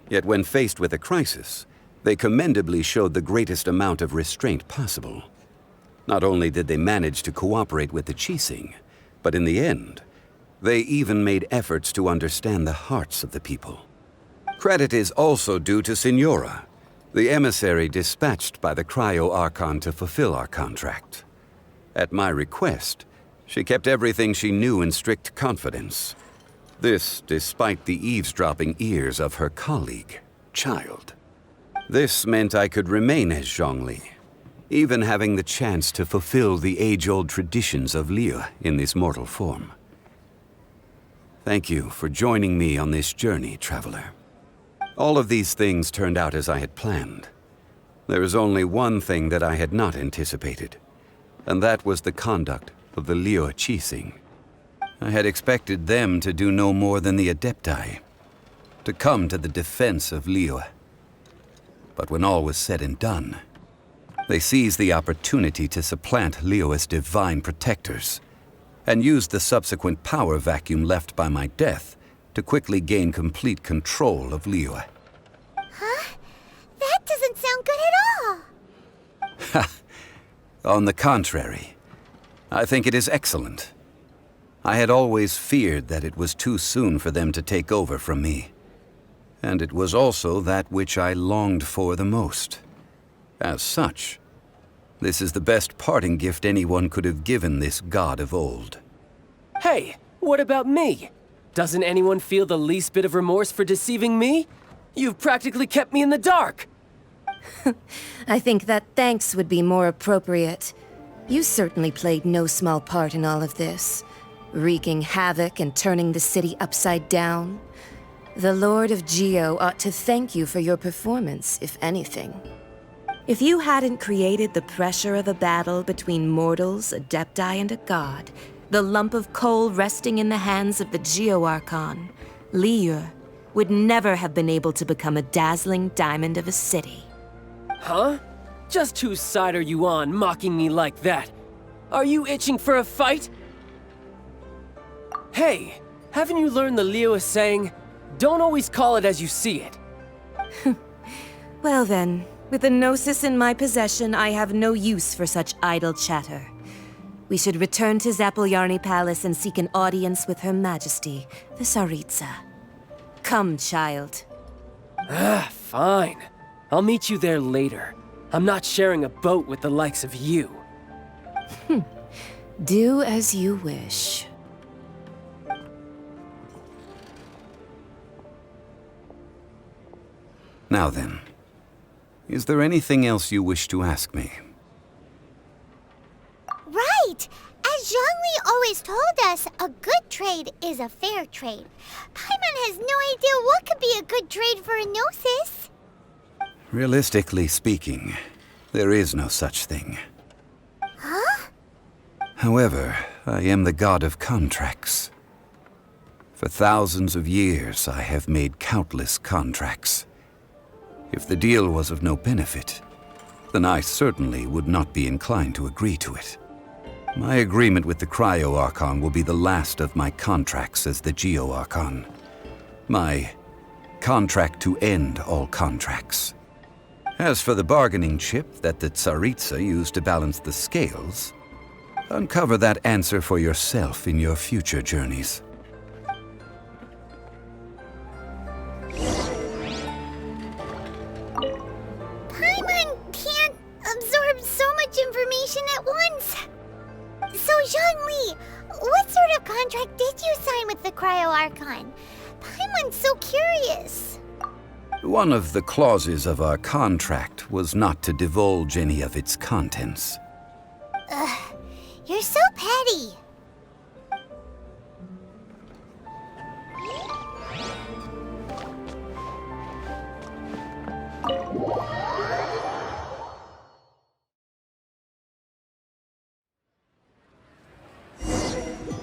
S3: Yet when faced with a crisis, they commendably showed the greatest amount of restraint possible. Not only did they manage to cooperate with the Qixing, but in the end, they even made efforts to understand the hearts of the people. Credit is also due to Signora, the emissary dispatched by the Cryo-Archon to fulfill our contract. At my request, she kept everything she knew in strict confidence. This despite the eavesdropping ears of her colleague, Child. This meant I could remain as Zhongli, even having the chance to fulfill the age-old traditions of Liyue in this mortal form. Thank you for joining me on this journey, traveler. All of these things turned out as I had planned. There is only one thing that I had not anticipated, and that was the conduct of the Liyue Qixing. I had expected them to do no more than the Adepti, to come to the defense of Liyue. But when all was said and done, they seized the opportunity to supplant Liyue as divine protectors, and used the subsequent power vacuum left by my death to quickly gain complete control of Liyue.
S2: Huh? That doesn't sound good at all.
S3: On the contrary, I think it is excellent. I had always feared that it was too soon for them to take over from me. And it was also that which I longed for the most. As such, this is the best parting gift anyone could have given this god of old.
S10: Hey, what about me? Doesn't anyone feel the least bit of remorse for deceiving me? You've practically kept me in the dark!
S21: I think that thanks would be more appropriate. You certainly played no small part in all of this, wreaking havoc and turning the city upside down. The Lord of Geo ought to thank you for your performance, if anything. If you hadn't created the pressure of a battle between mortals, Adepti, and a god, the lump of coal resting in the hands of the Geo Archon, Liyue, would never have been able to become a dazzling diamond of a city.
S10: Huh? Just whose side are you on, mocking me like that? Are you itching for a fight? Hey, haven't you learned the Liyue saying, don't always call it as you see it?
S21: Well then, with the Gnosis in my possession, I have no use for such idle chatter. We should return to Zapoljarny Palace and seek an audience with Her Majesty, the Tsaritsa. Come, child.
S10: Fine. I'll meet you there later. I'm not sharing a boat with the likes of you.
S21: Do as you wish.
S3: Now then, is there anything else you wish to ask me?
S2: Right! As Zhongli always told us, a good trade is a fair trade. Paimon has no idea what could be a good trade for a Gnosis.
S3: Realistically speaking, there is no such thing.
S2: Huh?
S3: However, I am the god of contracts. For thousands of years, I have made countless contracts. If the deal was of no benefit, then I certainly would not be inclined to agree to it. My agreement with the Cryo Archon will be the last of my contracts as the Geo Archon. My contract to end all contracts. As for the bargaining chip that the Tsaritsa used to balance the scales, uncover that answer for yourself in your future journeys.
S2: Paimon can't absorb so much information at once. So, Zhongli, what sort of contract did you sign with the Cryo Archon? Paimon's so curious.
S3: One of the clauses of our contract was not to divulge any of its contents.
S2: Ugh, you're so petty.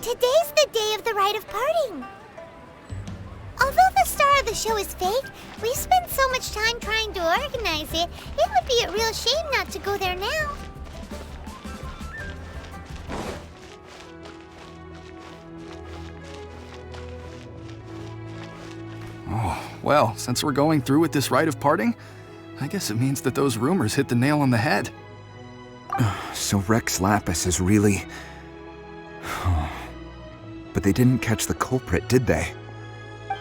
S2: Today's the day of the rite of parting. Although the star of the show is fake, we've spent so much time trying to organize it, it would be a real shame not to go there now.
S1: Oh, well, since we're going through with this rite of parting, I guess it means that those rumors hit the nail on the head.
S22: So Rex Lapis is really... But they didn't catch the culprit, did they?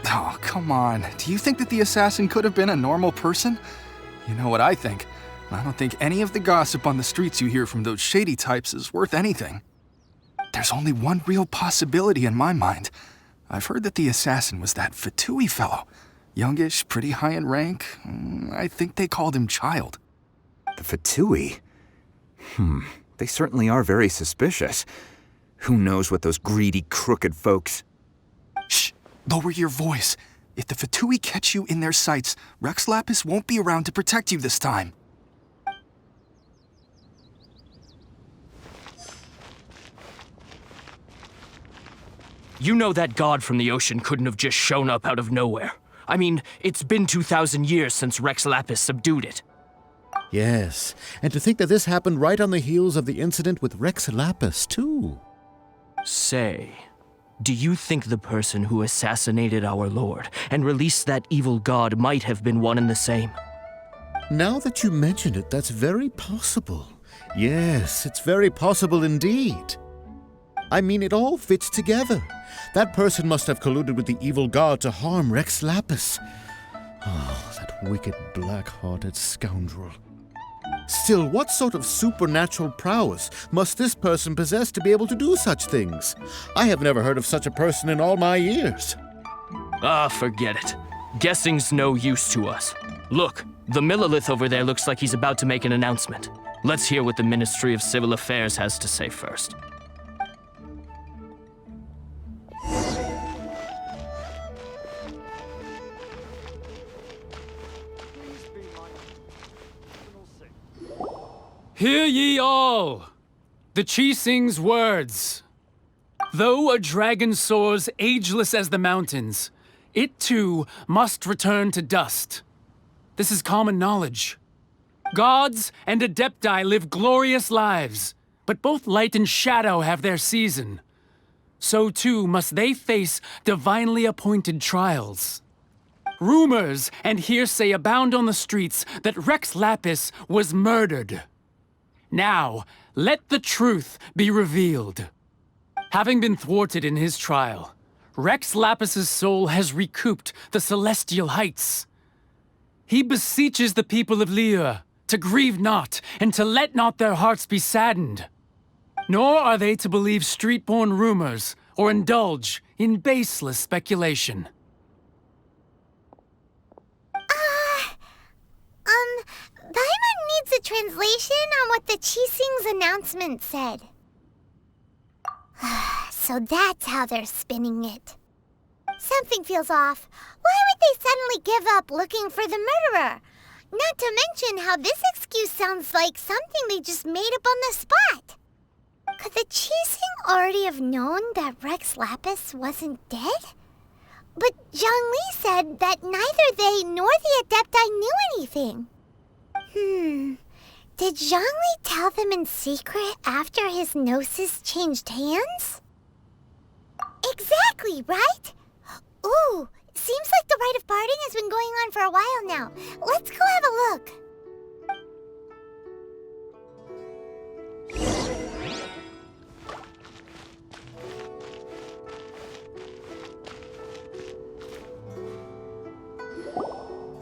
S1: Oh, come on. Do you think that the assassin could have been a normal person? You know what I think. I don't think any of the gossip on the streets you hear from those shady types is worth anything. There's only one real possibility in my mind. I've heard that the assassin was that Fatui fellow. Youngish, pretty high in rank. I think they called him Child.
S22: The Fatui? They certainly are very suspicious. Who knows what those greedy, crooked folks...
S1: Shh! Lower your voice. If the Fatui catch you in their sights, Rex Lapis won't be around to protect you this time.
S6: You know that god from the ocean couldn't have just shown up out of nowhere. I mean, it's been 2,000 years since Rex Lapis subdued it.
S5: Yes, and to think that this happened right on the heels of the incident with Rex Lapis, too.
S6: Say, do you think the person who assassinated our lord and released that evil god might have been one and the same?
S5: Now that you mention it, that's very possible. Yes, it's very possible indeed. I mean, it all fits together. That person must have colluded with the evil god to harm Rex Lapis. Oh, that wicked, black-hearted scoundrel. Still, what sort of supernatural prowess must this person possess to be able to do such things? I have never heard of such a person in all my years.
S6: Forget it. Guessing's no use to us. Look, the Millilith over there looks like he's about to make an announcement. Let's hear what the Ministry of Civil Affairs has to say first.
S7: Hear ye all, the Qixing's words. Though a dragon soars ageless as the mountains, it too must return to dust. This is common knowledge. Gods and Adepti live glorious lives, but both light and shadow have their season. So too must they face divinely appointed trials. Rumors and hearsay abound on the streets that Rex Lapis was murdered. Now, let the truth be revealed. Having been thwarted in his trial, Rex Lapis's soul has recouped the celestial heights. He beseeches the people of Liyue to grieve not and to let not their hearts be saddened. Nor are they to believe street-born rumors or indulge in baseless speculation.
S2: Paimon needs a translation on what the Qixing's announcement said. So that's how they're spinning it. Something feels off. Why would they suddenly give up looking for the murderer? Not to mention how this excuse sounds like something they just made up on the spot. Could the Qixing already have known that Rex Lapis wasn't dead? But Zhongli said that neither they nor the Adepti knew anything. Did Zhongli tell them in secret after his gnosis changed hands? Exactly, right? Ooh, seems like the rite of parting has been going on for a while now. Let's go have a look.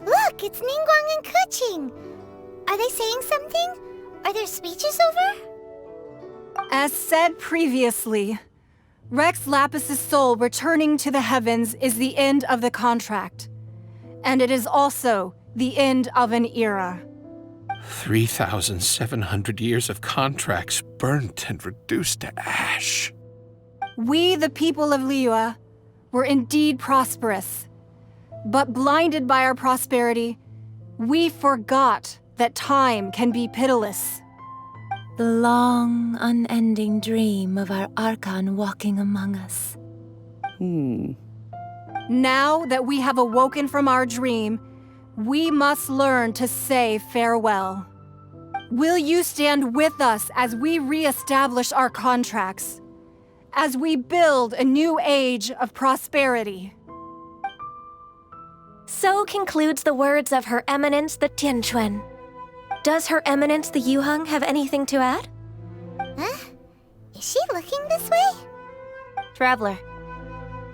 S2: Look, it's Ningguang and Keqing. Are they saying something? Are their speeches over?
S11: As said previously, Rex Lapis's soul returning to the heavens is the end of the contract. And it is also the end of an era.
S23: 3,700 years of contracts burnt and reduced to ash.
S11: We, the people of Liyue, were indeed prosperous. But blinded by our prosperity, we forgot that time can be pitiless.
S14: The long, unending dream of our Archon walking among us.
S11: Now that we have awoken from our dream, we must learn to say farewell. Will you stand with us as we re-establish our contracts? As we build a new age of prosperity?
S14: So concludes the words of Her Eminence the Tianquan. Does Her Eminence the Yuheng have anything to add?
S2: Huh? Is she looking this way?
S4: Traveler.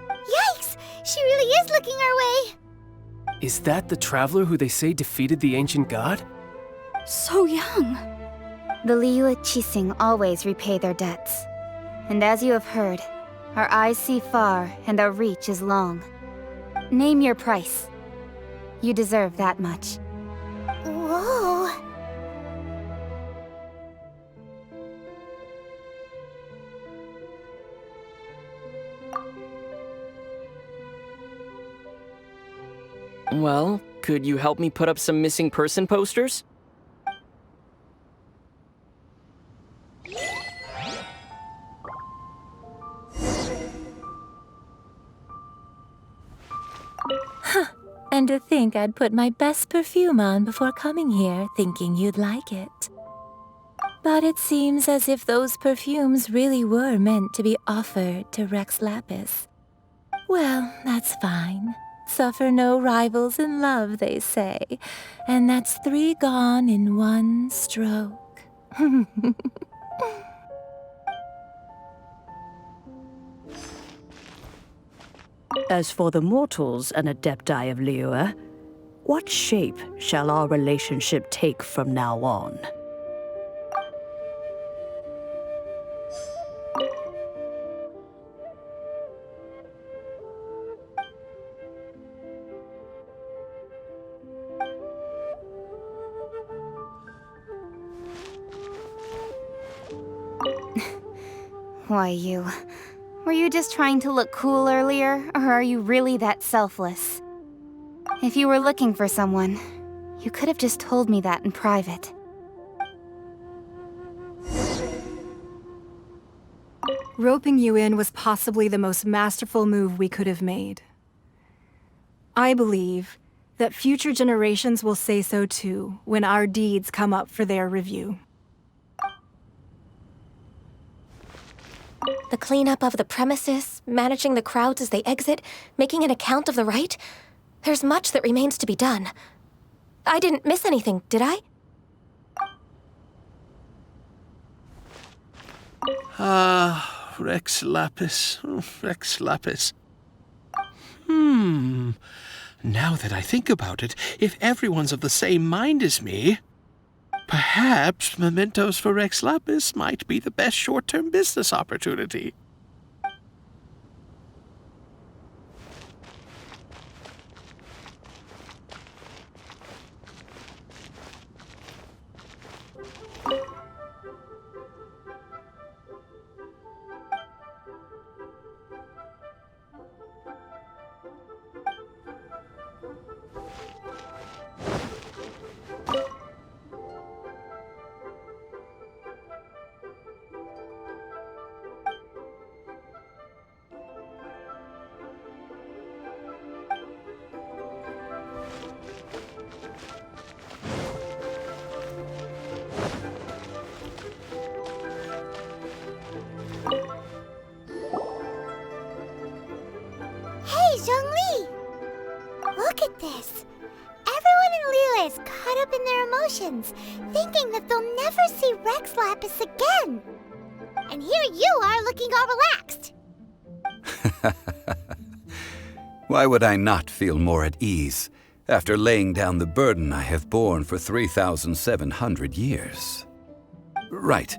S2: Yikes! She really is looking our way!
S10: Is that the traveler who they say defeated the ancient god?
S11: So young.
S4: The Liyue Qixing always repay their debts. And as you have heard, our eyes see far and our reach is long. Name your price. You deserve that much.
S2: Whoa.
S9: Well, could you help me put up some missing person posters?
S12: And to think I'd put my best perfume on before coming here, thinking you'd like it. But it seems as if those perfumes really were meant to be offered to Rex Lapis. Well, that's fine. Suffer no rivals in love, they say. And that's 3 gone in 1 stroke.
S19: As for the mortals and Adepti of Liyue, what shape shall our relationship take from now on?
S4: Why, you... Were you just trying to look cool earlier, or are you really that selfless? If you were looking for someone, you could have just told me that in private.
S11: Roping you in was possibly the most masterful move we could have made. I believe that future generations will say so too when our deeds come up for their review.
S14: The cleanup of the premises, managing the crowds as they exit, making an account of the rite. There's much that remains to be done. I didn't miss anything, did I?
S23: Rex Lapis. Rex Lapis. Now that I think about it, if everyone's of the same mind as me, perhaps mementos for Rex Lapis might be the best short-term business opportunity.
S2: Hey, Zhongli! Look at this. Everyone in Liyue is caught up in their emotions, thinking that they'll never see Rex Lapis again. And here you are looking all relaxed.
S3: Why would I not feel more at ease after laying down the burden I have borne for 3,700 years? Right.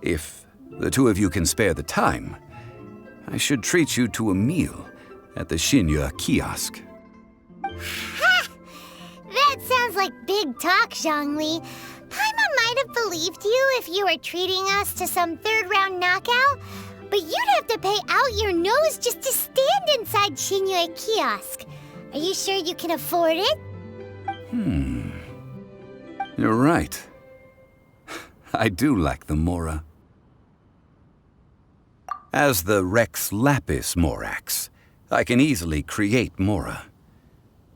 S3: If the two of you can spare the time, I should treat you to a meal at the Xinyue kiosk.
S2: Ha! That sounds like big talk, Zhongli. Paimon might have believed you if you were treating us to some third-round knockout, but you'd have to pay out your nose just to stand inside Xinyue kiosk. Are you sure you can afford it?
S3: You're right. I do like the Mora. As the Rex Lapis Morax, I can easily create Mora.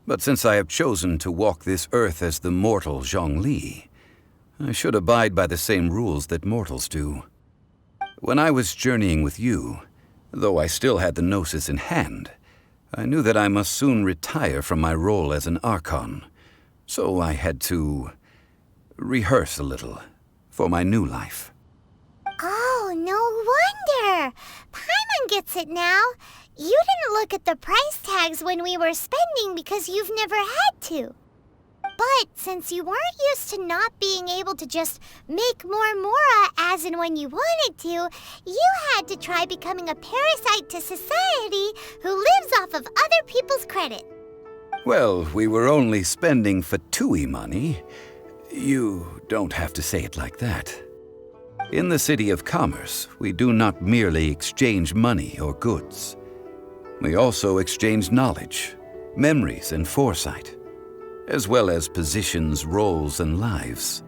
S3: But since I have chosen to walk this earth as the mortal Zhongli, I should abide by the same rules that mortals do. When I was journeying with you, though I still had the Gnosis in hand, I knew that I must soon retire from my role as an Archon, so I had to rehearse a little for my new life.
S2: Oh, no wonder! Paimon gets it now. You didn't look at the price tags when we were spending because you've never had to. But since you weren't used to not being able to just make more Mora as and when you wanted to, you had to try becoming a parasite to society who lives off of other people's credit.
S3: Well, we were only spending Fatui money. You don't have to say it like that. In the City of Commerce, we do not merely exchange money or goods. We also exchange knowledge, memories, and foresight, as well as positions, roles, and lives.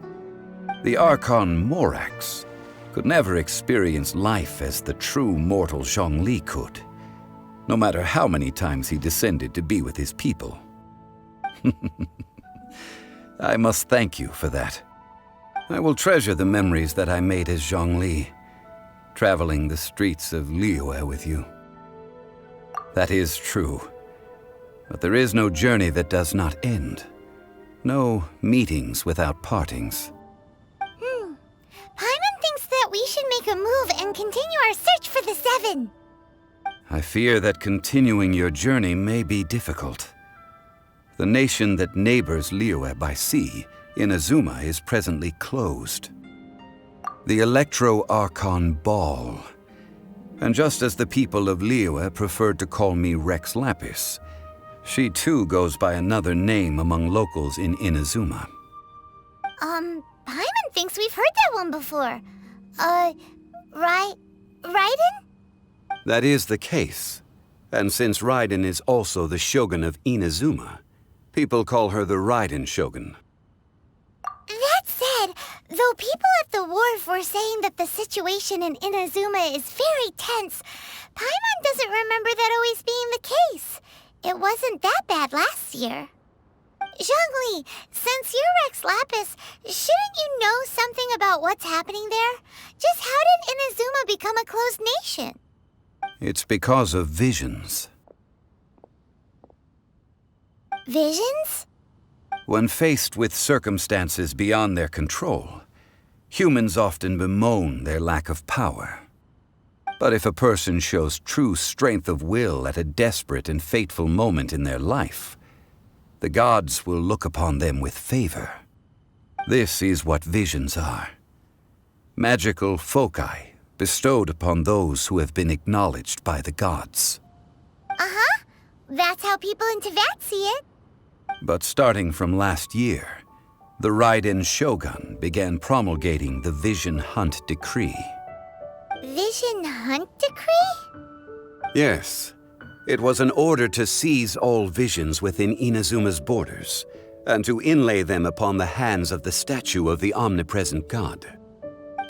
S3: The Archon Morax could never experience life as the true mortal Zhongli could, no matter how many times he descended to be with his people. I must thank you for that. I will treasure the memories that I made as Zhongli, traveling the streets of Liyue with you. That is true. But there is no journey that does not end. No meetings without partings.
S2: Paimon thinks that we should make a move and continue our search for the Seven.
S3: I fear that continuing your journey may be difficult. The nation that neighbors Liyue by sea, Inazuma, is presently closed. The Electro-Archon Ball. And just as the people of Liyue preferred to call me Rex Lapis, she too goes by another name among locals in Inazuma.
S2: Paimon thinks we've heard that one before. Raiden?
S3: That is the case. And since Raiden is also the Shogun of Inazuma, people call her the Raiden Shogun.
S2: That said, though people at the wharf were saying that the situation in Inazuma is very tense, Paimon doesn't remember that always being the case. It wasn't that bad last year. Zhongli, since you're Rex Lapis, shouldn't you know something about what's happening there? Just how did Inazuma become a closed nation?
S3: It's because of visions.
S2: Visions?
S3: When faced with circumstances beyond their control, humans often bemoan their lack of power. But if a person shows true strength of will at a desperate and fateful moment in their life, the gods will look upon them with favor. This is what visions are. Magical foci bestowed upon those who have been acknowledged by the gods.
S2: Uh-huh. That's how people in Teyvat see it.
S3: But starting from last year, the Raiden Shogun began promulgating the Vision Hunt Decree.
S2: Vision Hunt Decree?
S3: Yes. It was an order to seize all visions within Inazuma's borders, and to inlay them upon the hands of the statue of the omnipresent god.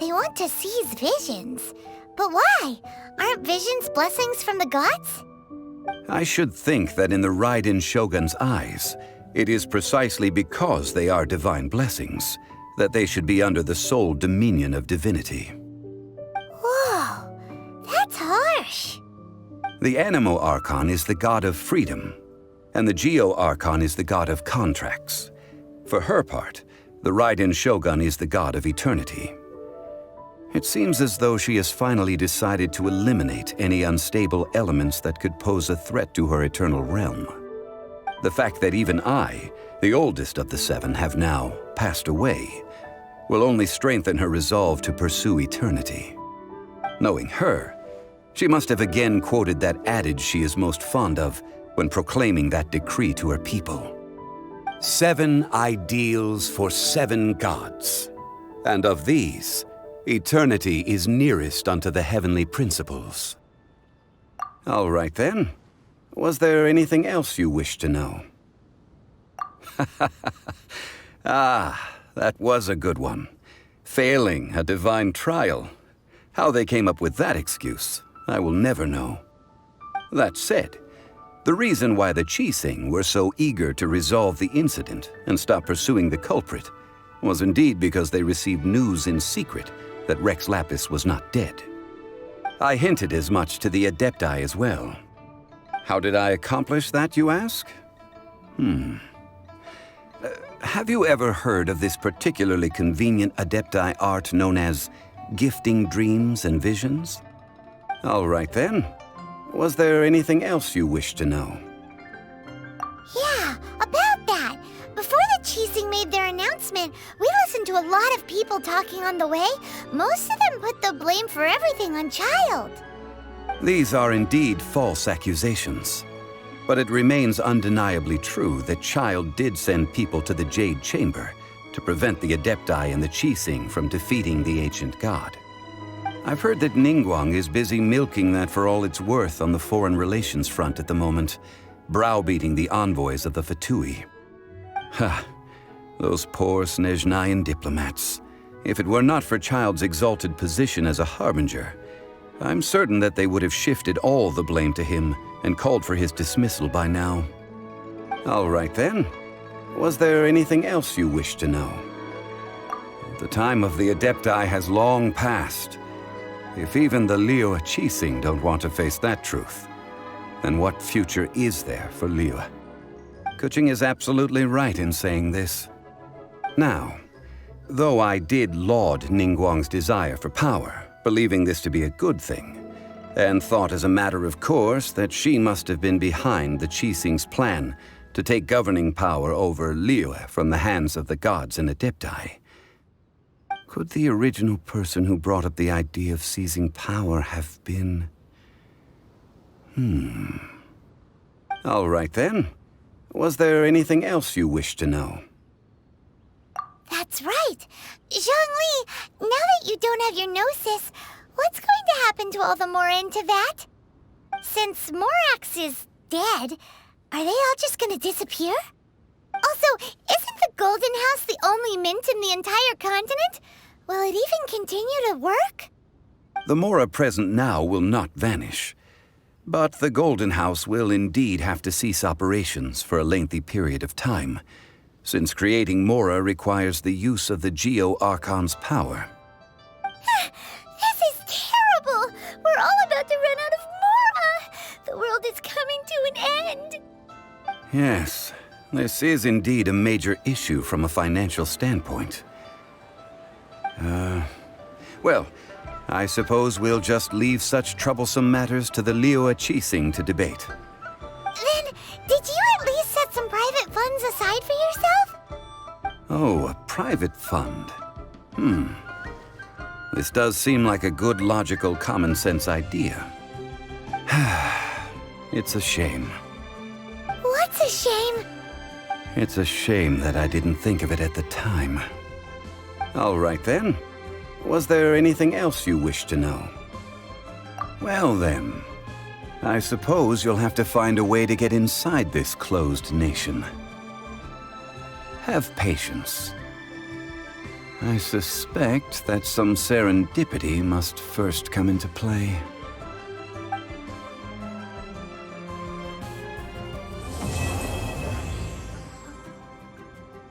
S2: They want to seize visions. But why? Aren't visions blessings from the gods?
S3: I should think that in the Raiden Shogun's eyes, it is precisely because they are divine blessings that they should be under the sole dominion of divinity.
S2: Whoa, that's harsh.
S3: The Animo Archon is the god of freedom, and the Geo Archon is the god of contracts. For her part, the Raiden Shogun is the god of eternity. It seems as though she has finally decided to eliminate any unstable elements that could pose a threat to her eternal realm. The fact that even I, the oldest of the seven, have now passed away, will only strengthen her resolve to pursue eternity. Knowing her, she must have again quoted that adage she is most fond of when proclaiming that decree to her people. 7 ideals for 7 gods, and of these, eternity is nearest unto the heavenly principles. All right then. Was there anything else you wished to know? Ah, that was a good one. Failing a divine trial. How they came up with that excuse, I will never know. That said, the reason why the Qixing were so eager to resolve the incident and stop pursuing the culprit was indeed because they received news in secret that Rex Lapis was not dead. I hinted as much to the Adepti as well. How did I accomplish that, you ask? Have you ever heard of this particularly convenient Adepti art known as gifting dreams and visions? All right then. Was there anything else you wished to know?
S2: Yeah, about that. Before the Qixing made their announcement, we listened to a lot of people talking on the way. Most of them put the blame for everything on Child.
S3: These are indeed false accusations. But it remains undeniably true that Child did send people to the Jade Chamber to prevent the Adepti and the Qixing from defeating the ancient god. I've heard that Ningguang is busy milking that for all it's worth on the foreign relations front at the moment, browbeating the envoys of the Fatui. Ha! Those poor Snezhnayan diplomats. If it were not for Child's exalted position as a harbinger, I'm certain that they would have shifted all the blame to him and called for his dismissal by now. All right then. Was there anything else you wish to know? The time of the Adepti has long passed. If even the Liyue Qixing don't want to face that truth, then what future is there for Liyue? Keqing is absolutely right in saying this. Now, though I did laud Ningguang's desire for power, believing this to be a good thing, and thought as a matter of course that she must have been behind the Qixing's plan to take governing power over Liyue from the hands of the gods and Adepti, could the original person who brought up the idea of seizing power have been... All right then. Was there anything else you wish to know?
S2: That's right. Zhongli, now that you don't have your gnosis, what's going to happen to all the Mora in Teyvat? Since Morax is dead, are they all just gonna disappear? Also, isn't the Golden House the only mint in the entire continent? Will it even continue to work?
S3: The Mora present now will not vanish. But the Golden House will indeed have to cease operations for a lengthy period of time, since creating Mora requires the use of the Geo-Archon's power.
S2: This is terrible! We're all about to run out of Mora! The world is coming to an end!
S3: Yes, this is indeed a major issue from a financial standpoint. Well, I suppose we'll just leave such troublesome matters to the Liyue Qixing to debate.
S2: Then, did you at least set some private funds aside for yourself?
S3: Oh, a private fund. This does seem like a good, logical, common-sense idea. It's a shame.
S2: What's a shame?
S3: It's a shame that I didn't think of it at the time. All right then. Was there anything else you wish to know? Well then, I suppose you'll have to find a way to get inside this closed nation. Have patience. I suspect that some serendipity must first come into play.